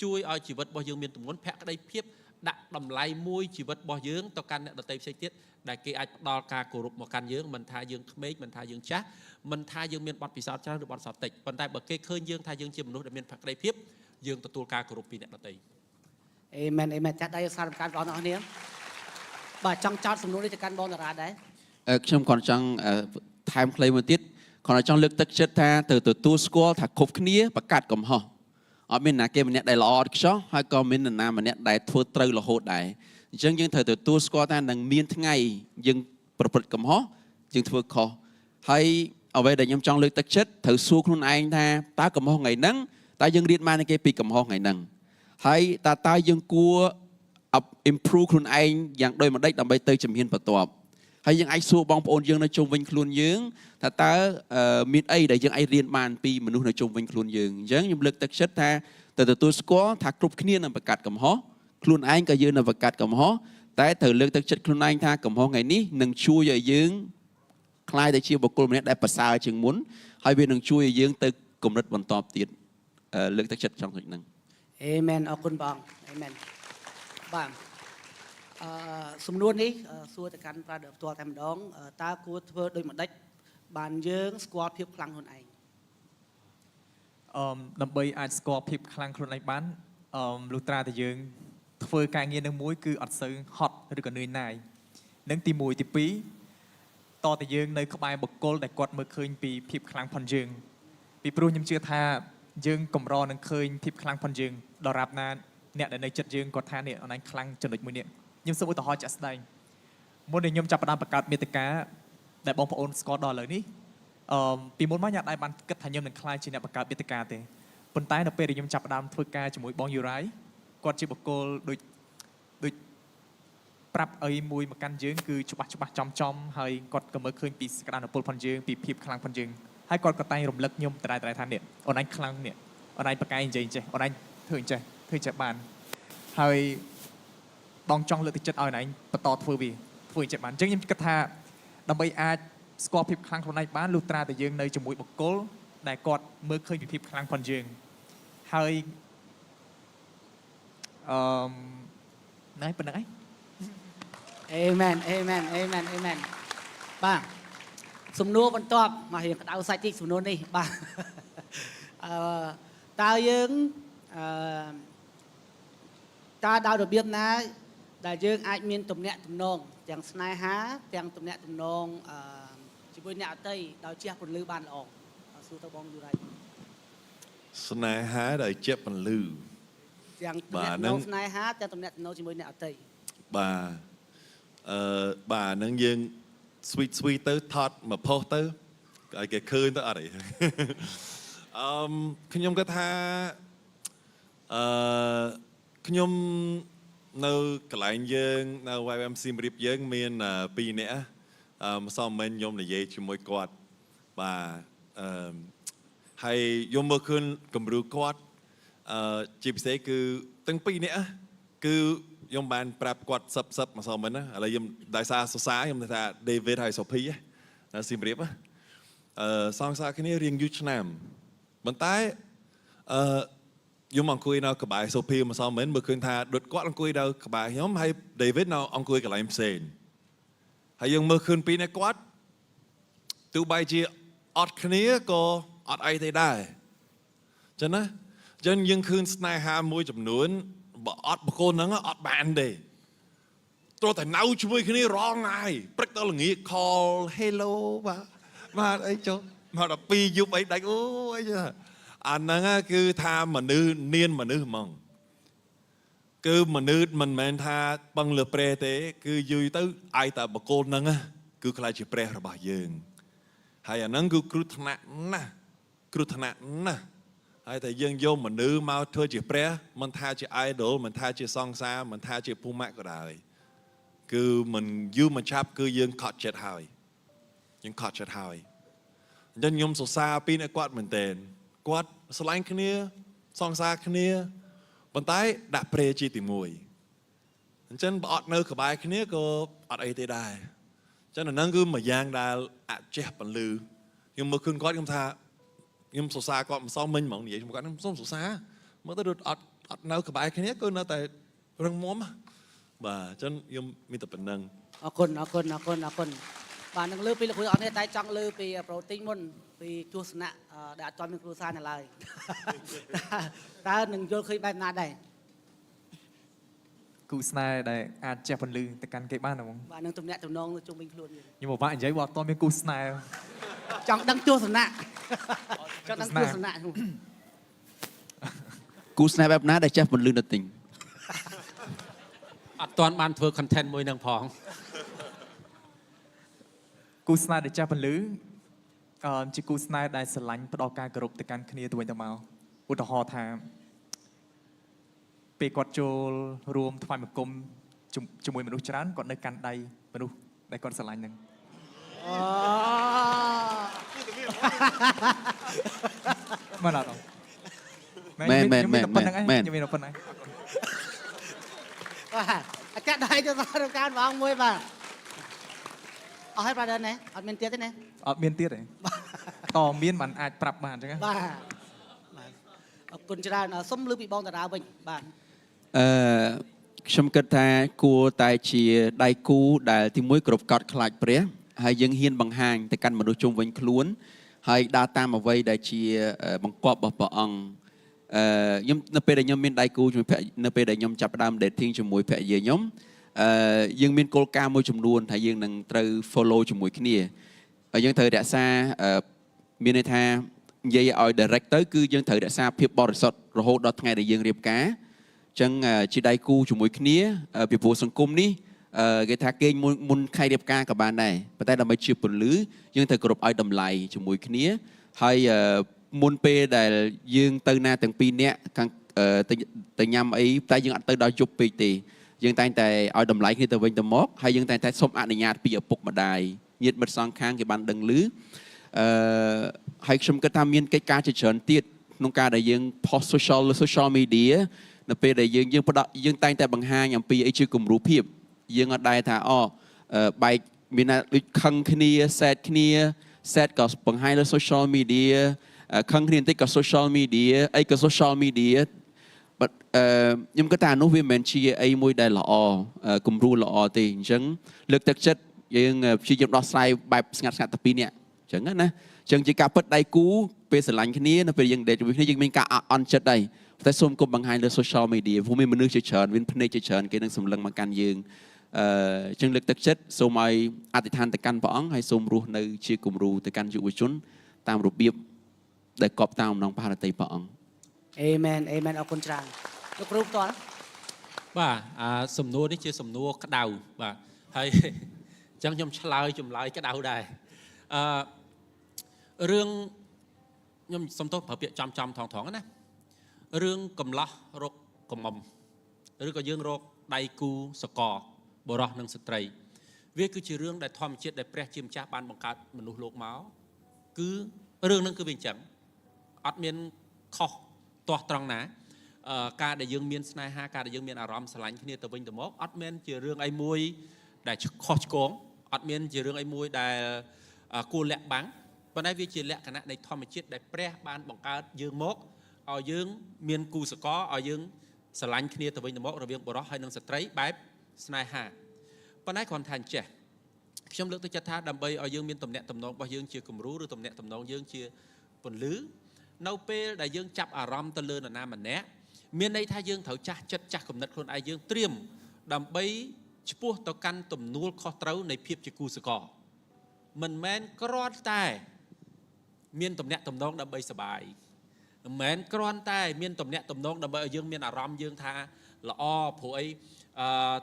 ជួយឲ្យជីវិតរបស់យើងមានទម្ងន់ភក្ដីភាពដាក់តម្លៃមួយជីវិតរបស់យើងទៅកាន់អ្នកដទៃផ្សេងទៀតដែលគេអាចផ្ដល់ការគោរពមកកាន់យើងមិនថាយើងក្មេងមិនថាយើងចាស់មិនថាយើងមានបទពិសោធន៍ច្រើនឬបទពិសោធន៍តិចប៉ុន្តែបើគេឃើញយើងថាយើងជាមនុស្សដែលមានភក្ដីភាពយើងទទួលការគោរពពីអ្នកដទៃ
អេមែនចាស់ដៃសារសំខាន់បងប្អូនគ្នាបាទចង់ចោតសំណួរនេះទៅកាន់បងតារាដែរ
ខ្ញុំcònចង់ថែមខ្លីមួយទៀតគាត់ចង់លើកទឹកចិត្តថាទៅទទួលស្គាល់ថាគ្រប់គ្នាបង្កើតកំហុសអត់មានណាគេម្នាក់ដែលល្អអត់ខ្ចោះហើយក៏មាននរណាម្នាក់ដែលធ្វើត្រូវរហូតដែរអញ្ចឹងយើងត្រូវទទួលស្គាល់ថានឹងមានថ្ងៃយើងប្រព្រឹត្តកំហុសយើងធ្វើខុសហើយ អ្វីដែលខ្ញុំចង់លើកទឹកចិត្តត្រូវសួរខ្លួនឯងថាតើកំហុសថ្ងៃហ្នឹងតើយើងរៀនបានគេពីកំហុសថ្ងៃហ្នឹងហើយតើយើងគួរ improve ខ្លួនឯងយ៉ាងដូចម្ដេចដើម្បីទៅជំហានបន្ទាប់ហើយយើងអាចសួរបងប្អូនយើងនៅជុំវិញខ្លួនយើងថាតើមានអីដែលយើងអាចរៀនបានពីមនុស្សនៅជុំវិញខ្លួនយើងអញ្ចឹងខ្ញុំលើកទឹកចិត្តថាទៅទទួលស្គាល់ថាគ្រប់គ្នានឹងបង្កើតកំហុសខ្លួនឯងក៏យើងនឹងបង្កើតកំហុសតែត្រូវលើកទឹកចិត្តខ្លួនឯងថាកំហុសថ្ងៃនេះនឹងជួយឲ្យយើងក្លាយទៅជាបុគ្គលម្នាក់ដែលប្រសើរជាងមុនហើយវានឹងជួយឲ្យយើងទៅកម្រិតបន្តទៀតលើកទឹកចិត្តtrongហ្នឹង
Amen អរគុណបង Amen បាទសំណួរនេះសួរទៅកាន់ប្រាដផ្ទាល់តែម្ដងតើគួរធ្វើដូចម្ដេចបានយើងស្គាល់ភាពខ្លាំងខ្លួនឯង
ដើម្បីអាចស្គាល់ភាពខ្លាំងខ្លួនឯងបានលុះត្រាតែយើងធ្វើការងារនឹងមួយគឺអត់សូវហត់ឬក៏នឿយណាយនឹងទី1ទី2តតែយើងនៅក្បែរបុគ្គលដែលគាត់មើលឃើញពីភាពខ្លាំងផងយើងពីព្រោះខ្ញុំជឿថាយើងកម្រនឹងឃើញភាពខ្លាំងផងយើងដរាបណាអ្នកដែលនៅចិត្តយើងគាត់ថានេះអនឡាញខ្លាំងចំណុចមួយនេះខ្ញុំសូមឧទាហរណ៍ជាក់ស្ដែងមុនដែលខ្ញុំចាប់ផ្ដើមបង្កើតមាតិកាដែលបងប្អូនស្គាល់ដល់ឥឡូវនេះពីមុនមកខ្ញុំអាចបានគិតថាខ្ញុំនឹងក្លាយជាអ្នកបង្កើតមាតិកាទេប៉ុន្តែនៅពេលដែលខ្ញុំចាប់ផ្ដើមធ្វើការជាមួយបងយូរ៉ៃគាត់ជាបុគ្គលដូចប្រាប់អីមួយមកកាន់យើងគឺច្បាស់ចំហើយគាត់ក៏មើលឃើញពីសក្តានុពលផងយើងពីភាពខ្លាំងផងយើងហើយគាត់ក៏តែងរំលឹកខ្ញុំតែថានេះអូនឯងខ្លាំងនេះអូនឯងប្រកែកនិយាយចេះអូនឯងធ្វើចេះបានហើយបងចង់លើកទឹកចិត្តឲ្យអូនឯងបន្តធ្វើចេះបានអញ្ចឹងខ្ញុំគិតថាដើម្បីអាចស្គាល់ភាពខ្លាំងខ្លួនឯងបានលុះត្រាតែយើងនៅជាមួយបុគ្គលដែលគាត់មើលឃើញពីភាពខ្លាំងផងយើងហើយណែប៉ុណ្្នឹងឯង
Amen Amen Amen Amen បាទសំណួរបន្ទាប់មករៀងក្តៅសាច់តិចសំណួរនេះបាទតើយើងតើដោយរបៀបណាដែលយើងអាចមានទំនាក់ទំនងទាំងស្នេហាទាំងទំនាក់ទំនងជាមួយអ្នកអតីតដោយជះពន្លឺបានល្អសួរទៅបងយូរ៉ៃ
ស្នេហាដែលជាពន្លឺ
ទាំងទំនាក់ទំនងស្នេហាទាំងទំនាក់ទំនងជាមួយអ្នកអតីត
បាទនឹងយើង sweet ទៅថតមកផុសទៅឲ្យគេឃើញទៅអត់អីខ្ញុំគាត់ថាខ្ញុំនៅកន្លែងយើងនៅ YMC រៀបយើងមាន2នាក់ម្សិលមិញខ្ញុំនិយាយជាមួយគាត់បាទហើយខ្ញុំមើលឃើញគំរូគាត់ជាពិសេសគឺទាំង2នាក់គឺខ្ញុំបានប្រាប់គាត់សឹបម្សិលមិញណាឥឡូវខ្ញុំដោយសារសរសើរខ្ញុំថា David ហើយ Sophie ណាស៊ីមរៀបសងសារគ្នារៀងយូរឆ្នាំប៉ុន្តែខ្ញុំអង្គុយនៅក្បែរ Sophie ម្សិលមិញមើលឃើញថាដូចគាត់អង្គុយនៅក្បែរខ្ញុំហើយ David នៅអង្គុយកន្លែងផ្សេងហើយយើងមើលឃើញពីរនាក់គាត់ទោះបីជាអត់គ្នាក៏អត់អីទេដែរចឹងណាចឹងយើងឃើញស្នេហាមួយចំនួនបើអត់បកូនហ្នឹងអត់បានទេត្រូវតែនៅជាមួយគ្នារងហើយព្រឹកដល់ល្ងាច call hello បាទអីចុះមកដល់2យប់អីដាច់អូអីចាអាហ្នឹងគឺថាមនុស្សហ្មងគឺមនុស្សមិនមែនថាបឹងលើព្រះទេគឺយូរទៅអាយតែបកូនហ្នឹងគឺខ្លាចជាព្រះរបស់យើងហើយអាហ្នឹងគឺគ្រោះថ្នាក់ណាស់ហើយតែយើងយកមនុស្សមកធ្វើជាព្រះមិនថាជា idol មិនថាជាសង្សារមិនថាជាភូមិក៏ដោយគឺមិនយូរមិនឆាប់គឺយើងខកចិត្តហើយអញ្ចឹងខ្ញុំសរសើរពីអ្នកគាត់មែនទែនគាត់ស្រឡាញ់គ្នាសង្សារគ្នាប៉ុន្តែដាក់ព្រះជាទី1អញ្ចឹងបើអត់នៅក្បែរគ្នាក៏អត់អីទេដែរអញ្ចឹងអាហ្នឹងគឺមួយយ៉ាងដែលអចេះពលឺខ្ញុំមើលឃើញគាត់ខ្ញុំថាខ្ញុំសរសើរគាត់មិនសមមិញហ្មងនិយាយជាមួយគាត់ខ្ញុំសូមសរសើរមើលទៅអត់នៅក្បែរគ្នាគឺនៅតែរឹងមាំបាទអញ្ចឹងខ្ញុំមានតែប៉ុណ្្នឹង
អរគុណបាទនឹងលើពីលោកគ្រូអត់ទេតែចង់លើពីប្រូទីនមុនពីទស្សនៈដែលអត់ទាន់មានគ្រូសាស្ត្រនៅឡើយតើនឹងយល់ឃើញបែបណាដែរ
គូស្នេហ៍ដែលអាចជះពន្លឺទៅកាន់គេបានហ្មង
បាទនឹងទំនាក់ទំនងជុំវិញខ្លួន
ខ្ញុំពិបាកនិយាយបើអត់ទាន់មានគូស្នេហ៍
ចង់ដឹងទស្សនៈ
គូស្នេហ៍បែបណាដែលចេះពន្លឺនៅទិញ
អត់ទាន់បានធ្វើ content មួយនឹងផង
គូស្នេហ៍ដែលចេះពន្លឺ ជាគូស្នេហ៍ដែលស្រឡាញ់ផ្ដល់ការគោរពទៅកាន់គ្នាទៅវិញទៅមកឧទាហរណ៍ថាពេលគាត់ចូលរួមថ្វាយបង្គំជាមួយមនុស្សច្រើនគាត់នៅកាន់ដៃមនុស្សដែលគាត់ស្រឡាញ់ហ្នឹង មកដល់
មែន
ខ្ញុំមានប៉ុណ្្នឹងឯងខ្ញុំមានប៉ុណ្្នឹង
បាទកាត់ដៃទៅដល់រកានបងមួយបាទអស់ហើយបាទណែអត់មានទៀតទេណែ
អត់មានទៀតទេតមានมันអាចប្រាប់បានអញ្ចឹង
បាទអរគុណច្រើនសុំលើពីបងតារាវិញបាទ
ខ្ញុំគិតថាគួរតែជាដៃគូដែលទីមួយគ្រប់កត់ខ្លាចព្រះហើយយើងហ៊ានបង្ហាញទៅកាន់មនុស្សជុំវិញខ្លួនហើយដើរតាមអ្វីដែលជាបង្គាប់របស់ព្រះអង្គខ្ញុំនៅពេលដែលខ្ញុំមានដៃគូជាមួយភរិយានៅពេលដែលខ្ញុំចាប់ផ្ដើម dating ជាមួយភរិយាខ្ញុំយើងមានគោលការណ៍មួយចំនួនថាយើងនឹងត្រូវ follow ជាមួយគ្នាហើយយើងត្រូវរក្សាមានន័យថានិយាយឲ្យ direct ទៅគឺយើងត្រូវរក្សាភាពបរិសុទ្ធរហូតដល់ថ្ងៃដែលយើងរៀបការ ចឹងជាដៃគូជាមួយគ្នាពីព្រោះសង្គមនេះគេថាគេមុនខែរៀបការក៏បានដែរប៉ុន្តែដើម្បីជាពលឺយើងត្រូវគោរពឲ្យតម្លៃជាមួយគ្នាហើយមុនពេលដែលយើងទៅណាទាំងពីរនាក់ទៅញ៉ាំអីតែយើងអត់ទៅដល់យប់ពេកទេយើងតែងតែឲ្យតម្លៃគ្នាទៅវិញទៅមកហើយយើងតែងតែសុំអនុញ្ញាតពីឪពុកម្ដាយញាតិមិត្តសងខាងគេបានដឹងឮហើយខ្ញុំគិតថាមានកិច្ចការជាច្រើនទៀតក្នុងការដែលយើង post social media នៅពេលដែលយើងតែងតែបង្ហាញអំពីអីជាគំរូភាពយើងអត់ដែរថាបែកមានដូចខឹងគ្នាset គ្នា set ក៏បង្ហាញលើ social media ខឹងគ្នាបន្តិចក៏ social media អីក៏ social media ខ្ញុំគិតថានោះវាមិនមែនជាអីមួយដែលល្អគំរូល្អទេអញ្ចឹងលើកទឹកចិត្តយើងព្យាយាមដោះស្រាយបែបស្ងាត់ៗតែពីរនាក់អញ្ចឹងណាអញ្ចឹងជាការពិតដៃគូពេលស្រឡាញ់គ្នានៅពេលយើង date ជាមួយគ្នាយើងមានការអន់ចិត្តដែរតែសូមកុំបង្ហាញលើ social media ព្រោះមានមនុស្សជាច្រើនមានភ្នែកជាច្រើនគេនឹងសម្លឹងមកកាន់យើងអញ្ចឹងលើកទឹកចិត្តសូមឲ្យអធិដ្ឋានទៅកាន់ព្រះអង្គហើយសូមរស់នៅជាគំរូទៅកាន់យុវជនតាមរបៀបដែលកប់តាមអំណងបរិតីព្រះអង្គ
អេមែនអេមែនអរគុណច្រើនលោកគ្រូផ្ទាល់
បាទសំណួរនេះជាសំណួរក្តៅបាទហើយអញ្ចឹងខ្ញុំឆ្លើយចម្លើយក្តៅដែររឿងខ្ញុំសុំទោសប្រើពាក្យចំថងណារឿងកំឡោះរកកំមុំឬក៏យើងរកដៃគូសកលបរោះនិងស្ត្រីវាគឺជារឿងដែលធម្មជាតិដែលព្រះជាម្ចាស់បានបង្កើតមនុស្សលោកមកគឺរឿងហ្នឹងគឺវាអញ្ចឹងអត់មានខុសទាស់ត្រង់ណាការដែលយើងមានស្នេហាការដែលយើងមានអារម្មណ៍ស្រឡាញ់គ្នាទៅវិញទៅមកអត់មានជារឿងអីមួយដែលខុសឆ្គងអត់មានជារឿងអីមួយដែលគួរលាក់បាំងប៉ុន្តែវាជាលក្ខណៈនៃធម្មជាតិដែលព្រះបានបង្កើតយើងមកឲ្យយើងមានគូសកលឲ្យយើងស្រឡាញ់គ្នាទៅវិញទៅមករវាងបុរសហើយនិងស្ត្រីបែបស្នេហាប៉ុន្តែគ្រាន់តែអញ្ចេះខ្ញុំលើកទឹកចិត្តថាដើម្បីឲ្យយើងមានទំនាក់ទំនងរបស់យើងជាគំរូឬទំនាក់ទំនងយើងជាពន្លឺនៅពេលដែលយើងចាប់អារម្មណ៍ទៅលើនរណាម្នាក់មានន័យថាយើងត្រូវចាស់ចិត្តចាស់គំនិតខ្លួនឯងយើងត្រៀមដើម្បីឆ្ពោះទៅកាន់ទំនួលខុសត្រូវនៃភាពជាគូសកលមិនមែនគ្រាន់តែមានទំនាក់ទំនងដើម្បីសុបាយមិនមែនគ្រាន់តែមានទំនាក់ទំនងដើម្បីឲ្យយើងមានអារម្មណ៍យើងថាល្អព្រោះអី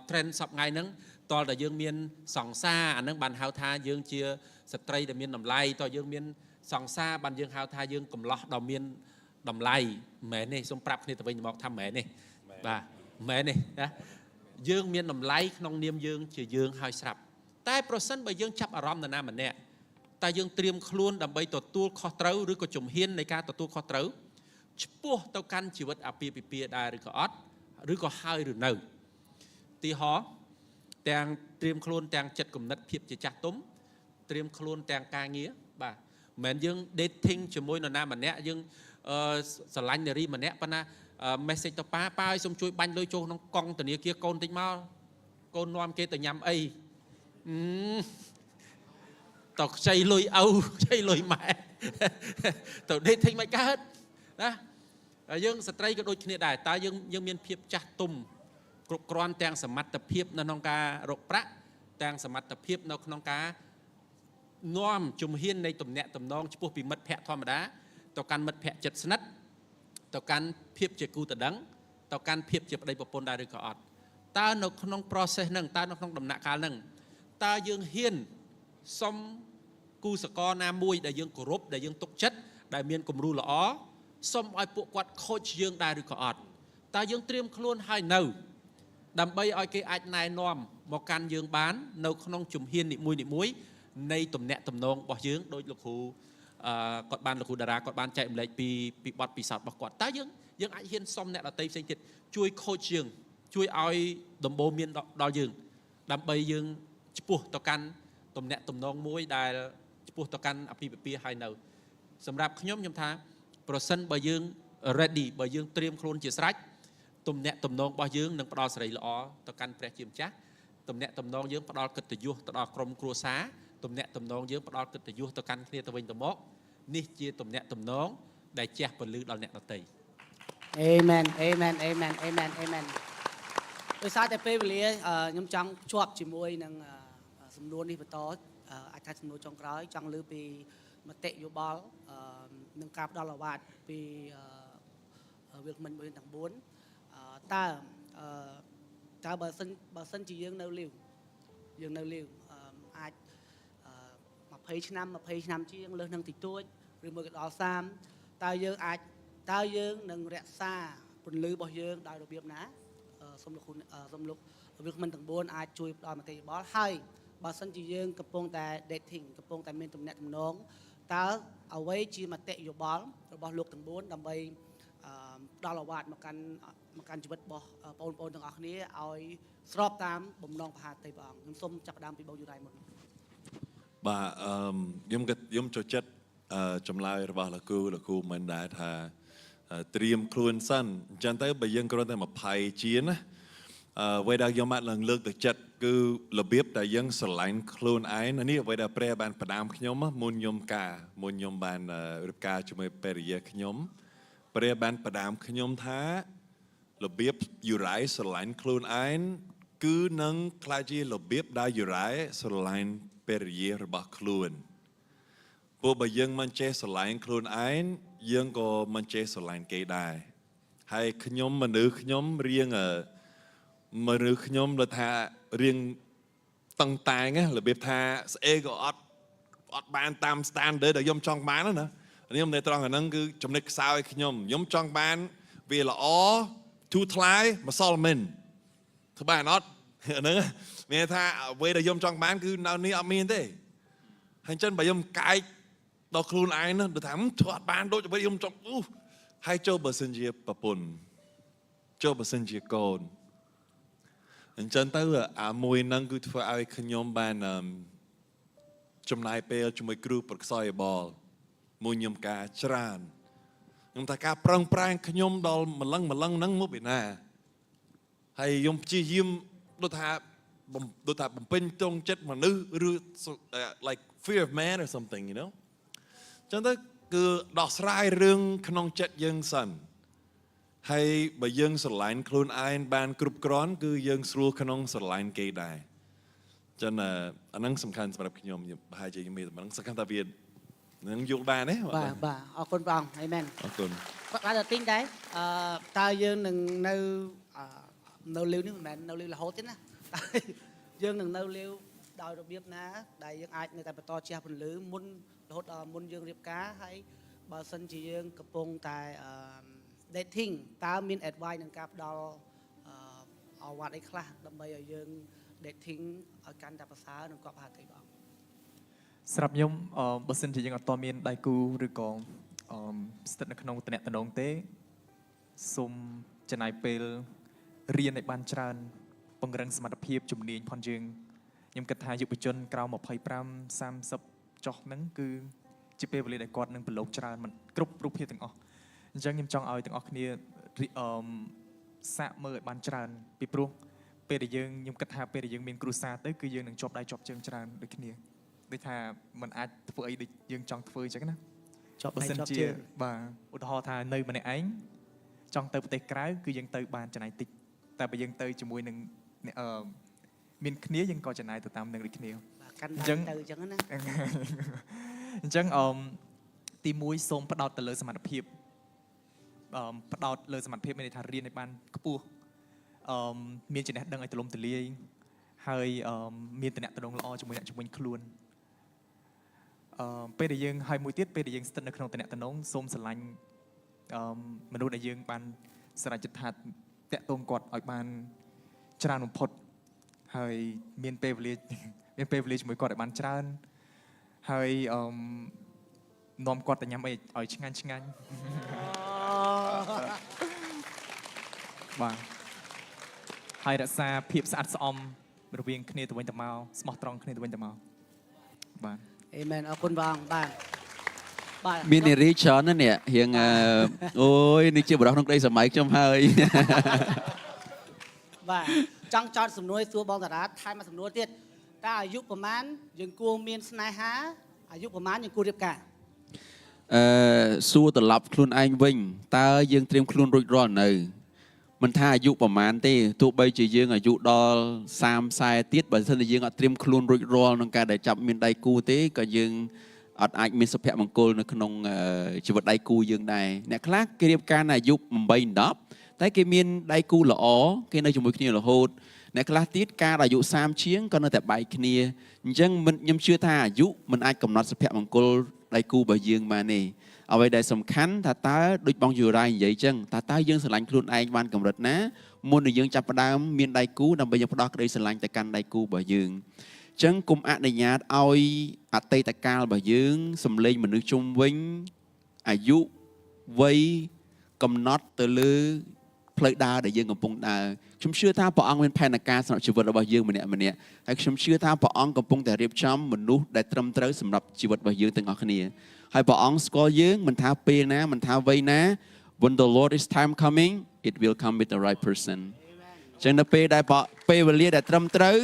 trend សប្តាហ៍ថ្ងៃហ្នឹងតលតែយើងមានសង្សារអាហ្នឹងបានហៅថាយើងជាស្ត្រីដែលមានតម្លៃតយើងមានសង្សារបានយើងហៅថាយើងកំឡោះដ៏មានតម្លៃមិនមែនទេសូមប្រាប់គ្នាទៅវិញទៅមកថាមិនមែនទេបាទមិនមែនទេណាយើងមានតម្លៃក្នុងនាមយើងជាយើងហើយស្រាប់តែប្រសិនបើយើងចាប់អារម្មណ៍នរណាម្នាក់តែយើងត្រៀមខ្លួនដើម្បីទទួលខុសត្រូវឬក៏ជំហាននៃការទទួលខុសត្រូវឆ្ពោះទៅកាន់ជីវិតអាពាហ៍ពិពាហ៍ដែរឬក៏អត់ឬក៏ហើយឬនៅទីហោទាំងត្រៀមខ្លួនទាំងចិត្តគំនិតភាពជាចាស់ទុំត្រៀមខ្លួនទាំងការងារបាទមិនមែនយើង dating ជាមួយនរណាម្នាក់យើងស្រឡាញ់នារីម្នាក់ប៉ុន្តែ message ទៅប៉ាឲ្យសូមជួយបាញ់លុយចូលក្នុងកង់ធនាគារកូនតិចមកកូននាំគេទៅញ៉ាំអីតើខ្ចីលុយឪខ្ចីលុយម៉ែទៅ dating មិនកើតណាយើងស្ត្រីក៏ដូចគ្នាដែរតើយើងមានភាពចាស់ទុំគ្រប់គ្រាន់ទាំងសមត្ថភាពនៅក្នុងការរកប្រាក់ទាំងសមត្ថភាពនៅក្នុងការនាំជំហាននៃទំនាក់ទំនងចំពោះពីមិត្តភ័ក្តិធម្មតាទៅកាន់មិត្តភ័ក្តិជិតស្និទ្ធទៅកាន់ភាពជាគូតដឹងទៅកាន់ភាពជាប្តីប្រពន្ធដែរឬក៏អត់តើនៅក្នុង process ហ្នឹងតើនៅក្នុងដំណាក់កាលហ្នឹងតើយើងហ៊ានសុំ គូសកលណាមួយដែលយើងគោរពដែលយើងទុកចិត្តដែលមានគំរូល្អសូមឲ្យពួកគាត់ខូចយើងដែរឬក៏អត់តើយើងត្រៀមខ្លួនហើយនៅដើម្បីឲ្យគេអាចណែនាំមកកាន់យើងបាននៅក្នុងជំហាននីមួយៗនៃទំនាក់ទំនងរបស់យើងដោយលោកគ្រូគាត់បានលោកគ្រូតារាគាត់បានចែកម្លែកពីបទពិសោធន៍របស់គាត់តើយើងអាចហ៊ានសុំអ្នកដទៃផ្សេងទៀតជួយខូចយើងជួយឲ្យដំបូន្មានដល់យើងដើម្បីយើងឆ្ពោះទៅកាន់ទំនាក់ទំនងមួយដែលឆ្ពោះទៅកាន់អាពាហ៍ពិពាហ៍ហើយនៅសម្រាប់ខ្ញុំថាប្រសិនបើយើង ready បើយើងត្រៀមខ្លួនជាស្រេចទំនាក់ទំនងរបស់យើងនឹងផ្ដល់សេរីល្អទៅកាន់ព្រះជាម្ចាស់ទំនាក់ទំនងយើងផ្ដល់កិត្តិយសទៅដល់ក្រុមគ្រួសារទំនាក់ទំនងយើងផ្ដល់កិត្តិយសទៅកាន់គ្នាទៅវិញទៅមកនេះជាទំនាក់ទំនងដែលជះពលឺដល់អ្នកដទៃ
Amen Amen Amen Amen Amen ដោយសារតែពេលវេលាខ្ញុំចង់ភ្ជាប់ជាមួយនឹងសំណួរនេះបន្តអាចថាសំណួរចុងក្រោយចង់លើពីមតិយោបល់នឹងការផ្ដល់អាវ៉ាតពីវាគ្មិនមួយទាំង4តើបើសិនជាយើងនៅលីវអាច20ឆ្នាំជាងលើសនឹងតិចតួចឬមួយក៏ដល់30តើយើងនឹងរក្សាពន្លឺរបស់យើងដោយរបៀបណាសូមលោកវាគ្មិនទាំង4អាចជួយផ្ដល់មតិយោបល់ហើយបើសិនជាយើងកំពុងតែ dating កំពុងតែមានទំនាក់ទំនងតើអ្វីជាមតិយោបល់របស់លោកទាំង4ដើម្បីផ្ដល់អាវ៉ាតមកកាន់ជីវិតរបស់បងប្អូនទាំងអស់គ្នាឲ្យស្របតាមបំណងប្រាថ្នាព្រះអង្គខ្ញុំសូមចាប់ផ្ដើមពីបងយូរ៉ៃមុន
បាទខ្ញុំចូលចិត្តចម្លើយរបស់លោកគ្រូមិនដែរថាត្រៀមខ្លួនសិនអញ្ចឹងទៅបើយើងគ្រាន់តែ20ជាណាអ្វីដែលខ្ញុំអាចឡើងលើកទឹកចិត្តគឺរបៀបដែលយើងស្រឡាញ់ខ្លួនឯងនេះអ្វីដែលព្រះបានផ្ដាំខ្ញុំមុនខ្ញុំបានរៀបការជាមួយពេរិយាខ្ញុំព្រះបានផ្ដាំខ្ញុំថារបៀបយូរ៉ៃស្រឡាញ់ខ្លួនឯងគឺនឹងខ្លាចជារបៀបដែលយូរ៉ៃស្រឡាញ់ពេរិយារបស់ខ្លួនព្រោះបើយើងមិនចេះស្រឡាញ់ខ្លួនឯងយើងក៏មិនចេះស្រឡាញ់គេដែរហើយមនុស្សខ្ញុំដូចថារៀងតឹងតែងរបៀបថាស្អីក៏អត់បានតាម standard ដែលខ្ញុំចង់បានណាខ្ញុំនៅត្រង់ហ្នឹងគឺចំណុចខ្សោយខ្ញុំចង់បានវាល្អទូថ្លៃម្សិលមិញធ្វើបានអត់ហ្នឹងមានថាអ្វីដែលខ្ញុំចង់បានគឺនៅនេះអត់មានទេហើយអញ្ចឹងបើខ្ញុំកាយដល់ខ្លួនឯងនោះទៅថាធ្វើអត់បានដូចអ្វីខ្ញុំចង់ហើយចូលបើសិនជាប្រពន្ធចូលបើសិនជាកូនអញ្ចឹងទៅអាមួយហ្នឹងគឺធ្វើឲ្យខ្ញុំបានចំណាយពេលជាមួយគ្រូប្រឹក្សាយោបល់មួយខ្ញុំការច្រើនខ្ញុំថាការប្រឹងប្រែងខ្ញុំដល់ម្លឹងហ្នឹងមកពីណាហើយខ្ញុំព្យាយាមដូចថាបំពេញទងចិត្តមនុស្សឬ like fear of man or something you know ចឹងទៅគឺដោះស្រាយរឿងក្នុងចិត្តយើងសិនហើយបើយើងស្រឡាញ់ខ្លួនឯងបានគ្រប់គ្រាន់គឺយើងស្រួលក្នុងស្រឡាញ់គេដែរចឹងអាហ្នឹងសំខាន់សម្រាប់ខ្ញុំប្រហែលជាខ្ញុំមានអាហ្នឹងសង្ឃឹមថាវានឹងយល់បានទេ
បាទអរគុណព្រះអង្គអាមែន
អរគុណ
បាទតែទិញដែរតើយើងនឹងនៅលីវនេះមិនមែននៅលីវរហូតទេណាយើងនឹងនៅលីវដោយរបៀបណាដែលយើងអាចនៅតែបន្តជះពន្លឺមុនរហូតដល់មុនយើងរៀបការហើយបើសិនជាយើងកំពុងតែ dating តើមាន advice នឹងការផ្ដល់អាវ៉ាត់អីខ្លះដើម្បីឲ្យយើង dating ឲ្យកាន់តែប្រសើរនិងកប់ហាទីបង
សម្រាប់ខ្ញុំបើសិនជាយើងអត់តមានដៃគូឬក៏ស្ថិតនៅក្នុងតំណែងទេសូមចំណាយពេលរៀនឲ្យបានច្រើនពង្រឹងសមត្ថភាពជំនាញផងយើងខ្ញុំគិតថាយុវជនក្រោម25 30ចុះហ្នឹងគឺជាពេលវេលាដែលគាត់នឹងប្រឡូកច្រើនមិនគ្រប់រូបភាពទាំងអស់អញ្ចឹងខ្ញុំចង់ឲ្យទាំងអស់គ្នាសាកមើលឲ្យបានច្រើនពីព្រោះពេលដែលខ្ញុំគិតថាពេលដែលយើងមានគ្រួសារទៅគឺយើងនឹងជាប់ដៃជាប់ជើងច្រើនដូចគ្នាដូចថាมันអាចធ្វើអីដូចយើងចង់ធ្វើអញ្ចឹងណា
ជាប់ដៃជាប់ជើង
បាទឧទាហរណ៍ថានៅម្នាក់ឯងចង់ទៅប្រទេសក្រៅគឺយើងទៅបានចំណាយតិចតែបើយើងទៅជាមួយនឹងមានគ្នាយើងក៏ចំណាយទៅតាមនឹងដូចគ្នា
អញ្ចឹងទៅអញ្ចឹងណា
អញ្ចឹងទី1សូមផ្ដោតទៅលើសមត្ថភាពផ្ដោតលើសមត្ថភាពមានន័យថារៀនឲ្យបានខ្ពស់មានចំណេះដឹងឲ្យទូលំទូលាយហើយមានតំណែងល្អជាមួយអ្នកជំនាញខ្លួន ពេលដែលយើងឲ្យមួយទៀតពេលដែលយើងស្ថិតនៅក្នុងតំណែងសូមស្រឡាញ់មនុស្សដែលយើងបានស្រេចចិត្តថាតាក់ទងគាត់ឲ្យបានច្រើនបំផុតហើយមានពេលវេលាជាមួយគាត់ឲ្យបានច្រើនហើយនាំគាត់ទៅញ៉ាំអីឲ្យឆ្ងាញ់បាទហើយរក្សាភាពស្អាតស្អំរវាងគ្នាទៅវិញទៅមកស្មោះត្រង់គ្នាទៅវិញទៅមកបាទ
អេមែនអរគុណបងបាទបាទ
មាននារីច្រើនណាស់នេះរៀងអូយនេះជាបរិសុទ្ធក្នុងក្តីសម័យខ្ញុំហើយ
បាទចង់ចោតសំណួរសួរបងតារាថែមមកសំណួរទៀតតើអាយុប្រហែលយើងគួរមានស្នេហាអាយុប្រហែលយើងគួររៀបការ
សួរត្រឡប់ខ្លួនឯងវិញតើយើងត្រៀមខ្លួនរួចរាល់នៅមិនថាអាយុប្រហែលទេទោះបីជាយើងអាយុដល់30 40ទៀតបើមិនថាយើងអត់ត្រៀមខ្លួនរួចរាល់ក្នុងការដែលចាប់មានដៃគូទេក៏យើងអត់អាចមានសុភមង្គលនៅក្នុងជីវិតដៃគូយើងដែរអ្នកខ្លះគេរៀបការនៅអាយុ8 10តែគេមានដៃគូល្អគេនៅជាមួយគ្នារហូតអ្នកខ្លះទៀតការអាយុ30ជាងក៏នៅតែបែកគ្នាអញ្ចឹងខ្ញុំជឿថាអាយុមិនអាចកំណត់សុភមង្គលដៃគូរបស់យើងបានទេអ្វីដែលសំខាន់ថាតើដូចបងយូរ៉ានិយាយចឹងតើយើងស្រឡាញ់ខ្លួនឯងបានកម្រិតណាមុននឹងយើងចាប់ផ្ដើមមានដៃគូដើម្បីយើងផ្ដោះក្តីស្រឡាញ់ទៅកាន់ដៃគូរបស់យើងអញ្ចឹងគុំអនុញ្ញាតឲ្យអតីតកាលរបស់យើងសំឡេងមនុស្សជុំវិញអាយុវ័យកំណត់ទៅលើផ្លូវដើរដែលយើងកំពុងដើរខ្ញុំជឿថាព្រះអង្គមានផែនការសម្រាប់ជីវិតរបស់យើងម្នាក់ហើយខ្ញុំជឿថាព្រះអង្គកំពុងតែរៀបចំមនុស្សដែលត្រឹមត្រូវសម្រាប់ជីវិតរបស់យើងទាំងអស់គ្នាហើយព្រះអង្គស្គាល់យើងមិនថាពេលណាមិនថាវ័យណា when the Lord is time coming it will come with the right person ចឹងនៅពេលដែលពេលវេលាដែលត្រឹមត្រូវ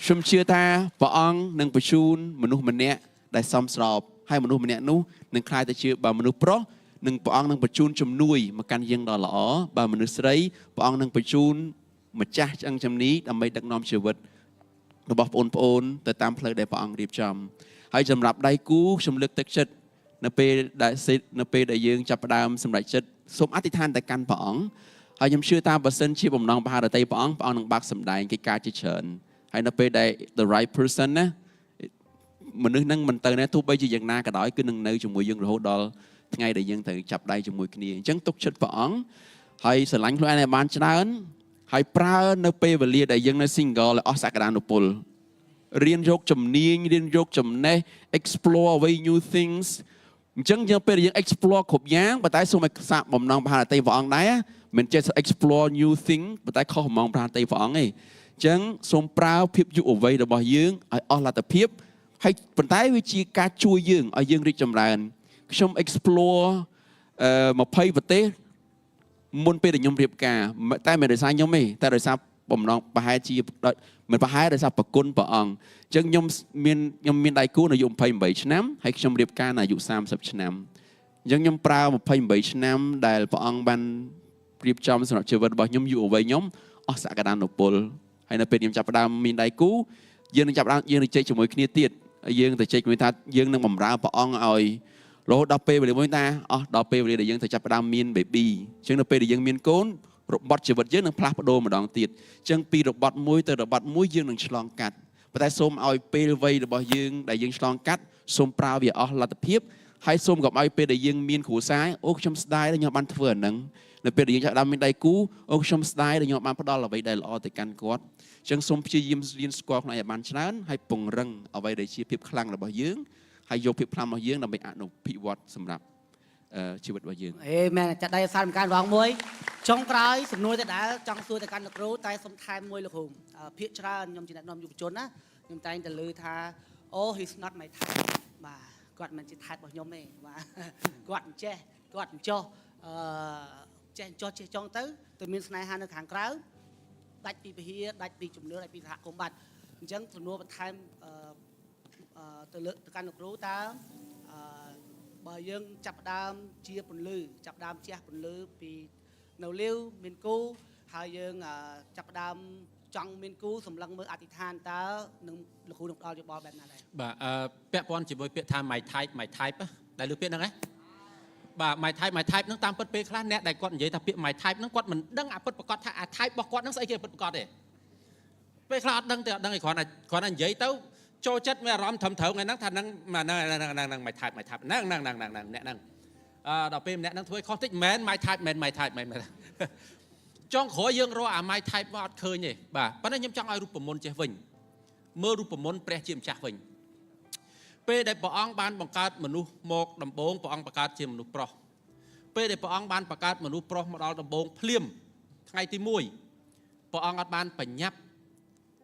ខ្ញុំជឿថាព្រះអង្គនឹងបញ្ជូនមនុស្សម្នាក់ដែលសមស្របហើយមនុស្សម្នាក់នោះនឹងក្លាយទៅជាបើមនុស្សប្រុសនឹងព្រះអង្គនឹងបញ្ជូនជំនួយមកកាន់យើងដ៏ល្អបើមនុស្សស្រីព្រះអង្គនឹងបញ្ជូនម្ចាស់ឆ្អឹងជំនីដើម្បីដឹកនាំជីវិតរបស់បងប្អូនទៅតាមផ្លូវដែលព្រះអង្គរៀបចំហើយសម្រាប់ដៃគូខ្ញុំលើកទឹកចិត្តនៅពេលដែលយើងចាប់ផ្ដើមសម្រេចចិត្តសូមអធិដ្ឋានទៅកាន់ព្រះអង្គហើយខ្ញុំជឿថាបើសិនជាបំណងបហារតីព្រះអង្គនឹងបើកសម្ដែងកិច្ចការជាច្រើនហើយនៅពេលដែល the right person ណាមនុស្សនឹងមិនទៅណាទោះបីជាយ៉ាងណាក៏ដោយគឺនឹងនៅជាមួយយើងរហូតដល់ថ្ងៃដែលយើងត្រូវចាប់ដៃជាមួយគ្នាអញ្ចឹងទុកចិត្តព្រះអង្គហើយស្រឡាញ់ខ្លួនឯងឲ្យបានច្រើនហើយប្រើនៅពេលវេលាដែលយើងនៅ single ឲ្យអស់សក្តានុពលរៀនយកជំនាញរៀនយកចំណេះ explore away new things អញ្ចឹងយើងពេលយើង explore គ្រប់យ៉ាងប៉ុន្តែសូមឲ្យសាកបំណងបហារតីព្រះអង្គដែរមិនចេះ explore new thing ប៉ុន្តែខុសបំណងបហារតីព្រះអង្គទេអញ្ចឹងសូមប្រើភាពយុវវ័យរបស់យើងឲ្យអស់លទ្ធភាពហើយប៉ុន្តែវាជាការជួយយើងឲ្យយើងរីកចម្រើនខ្ញុំ explore 20ប្រទេសមុនពេលដែលខ្ញុំរៀបការតែមិនដោយសារខ្ញុំទេតែដោយសារបំណងប្រហែលជាមិនប្រហែលដោយសារប្រគុណព្រះអង្គអញ្ចឹងខ្ញុំមានដៃគូនៅអាយុ28ឆ្នាំហើយខ្ញុំរៀបការនៅអាយុ30ឆ្នាំអញ្ចឹងខ្ញុំប្រើ28ឆ្នាំដែលព្រះអង្គបានរៀបចំសម្រាប់ជីវិតរបស់ខ្ញុំយុវវ័យខ្ញុំអស់សក្តានុពលហើយនៅពេលខ្ញុំចាប់ផ្ដើមមានដៃគូយើងនឹងចាប់ផ្ដើមយើងនឹងជែកជាមួយគ្នាទៀតយើងទៅជែកជាមួយថាយើងនឹងបម្រើព្រះអង្គឲ្យរហូតដល់ពេលវេលាមួយថាអស់ដល់ពេលវេលាដែលយើងទៅចាប់ផ្ដើមមាន baby អញ្ចឹងនៅពេលដែលយើងមានកូនរបត់ជីវិតយើងនឹងផ្លាស់ប្ដូរម្ដងទៀតអញ្ចឹងពីរបត់មួយទៅរបត់មួយយើងនឹងឆ្លងកាត់ប៉ុន្តែសូមឲ្យពេលវ័យរបស់យើងដែលយើងឆ្លងកាត់សូមប្រើវាអស់លទ្ធភាពហើយសូមកុំឲ្យពេលដែលយើងមានគ្រួសារអូខ្ញុំស្ដាយដែលខ្ញុំបានធ្វើអាហ្នឹងនៅពេលដែលយើងចាប់ដើមមានដៃគូអូខ្ញុំស្ដាយដែលខ្ញុំបានផ្ដល់អ្វីដែលល្អទៅកាន់គាត់អញ្ចឹងសូមព្យាយាមរៀនស្គាល់ខ្លួនឯងឲ្យបានច្រើនហើយពង្រឹងអ្វីដែលជាភាពខ្លាំងរបស់យើងហើយយកភាពខ្លាំងរបស់យើងដើម្បីអនុភិវឌ្ឍសម្រាប់ជីវិតរបស់យើង
អេមែនចាត់ដៃសារម្កានរងមួយចុងក្រោយសំណួរទៅដែរចង់សួរទៅកាន់លោកគ្រូតែសុំថែមមួយលោកគ្រូភាគច្រើនខ្ញុំជាអ្នកនាំយុវជនណាខ្ញុំតែងតែលើថាអូ he's not my type បាទគាត់មិនជា type របស់ខ្ញុំទេបាទគាត់អញ្ចេះគាត់អញ្ចោះចេះចោះចេះចង់ទៅមានស្នេហានៅខាងក្រៅដាច់ពីពហិដាច់ពីជំនឿដាច់ពីសហគមន៍បាត់អញ្ចឹងសំណួរបន្ថែមទៅលើទៅកាន់លោកគ្រូតើបើយើងចាប់ផ្ដើមជាពន្លឺចាប់ផ្ដើមជះពន្លឺពីនៅលាវមានគូហើយយើងចាប់ផ្ដើមចង់មានគូសម្លឹងមើលអធិដ្ឋានតើនឹងលោកគ្រូនឹងផ្ដល់យោបល់បែបណាដែរ
បាទពាក់ព័ន្ធជាមួយពាក្យថា my type ដែលលើពាក្យហ្នឹងហ៎បាទ my type ហ្នឹងតាមពិតពេលខ្លះអ្នកដែលគាត់និយាយថាពាក្យ my type ហ្នឹងគាត់មិនដឹងអាពិតប្រកបថាអា type របស់គាត់ហ្នឹងស្អីគេពិតប្រកបទេពេលខ្លះអត់ដឹងទេអត់ដឹងឯគ្រាន់តែនិយាយទៅ ចូលចិត្តមានអារម្មណ៍ត្រឹមត្រូវថ្ងៃហ្នឹងថាហ្នឹងហ្នឹងmy type ហ្នឹងដល់ពេលម្នាក់ហ្នឹងធ្វើខុសតិចមិនមែន my type មិន my type មិនចុងក្រោយយើងរកអា my type មកអត់ឃើញទេបាទប៉ុន្តែខ្ញុំចង់ឲ្យរូបមន្តចេះវិញមើលរូបមន្តព្រះជាម្ចាស់វិញពេលដែលព្រះអង្គបានបង្កើតមនុស្សមកដំបូងព្រះអង្គបង្កើតជាមនុស្សប្រុសពេលដែលព្រះអង្គបានបង្កើតមនុស្សប្រុសមកដល់ដំបូងភ្លាមថ្ងៃទី1ព្រះអង្គអត់បានបញ្ញត្តិ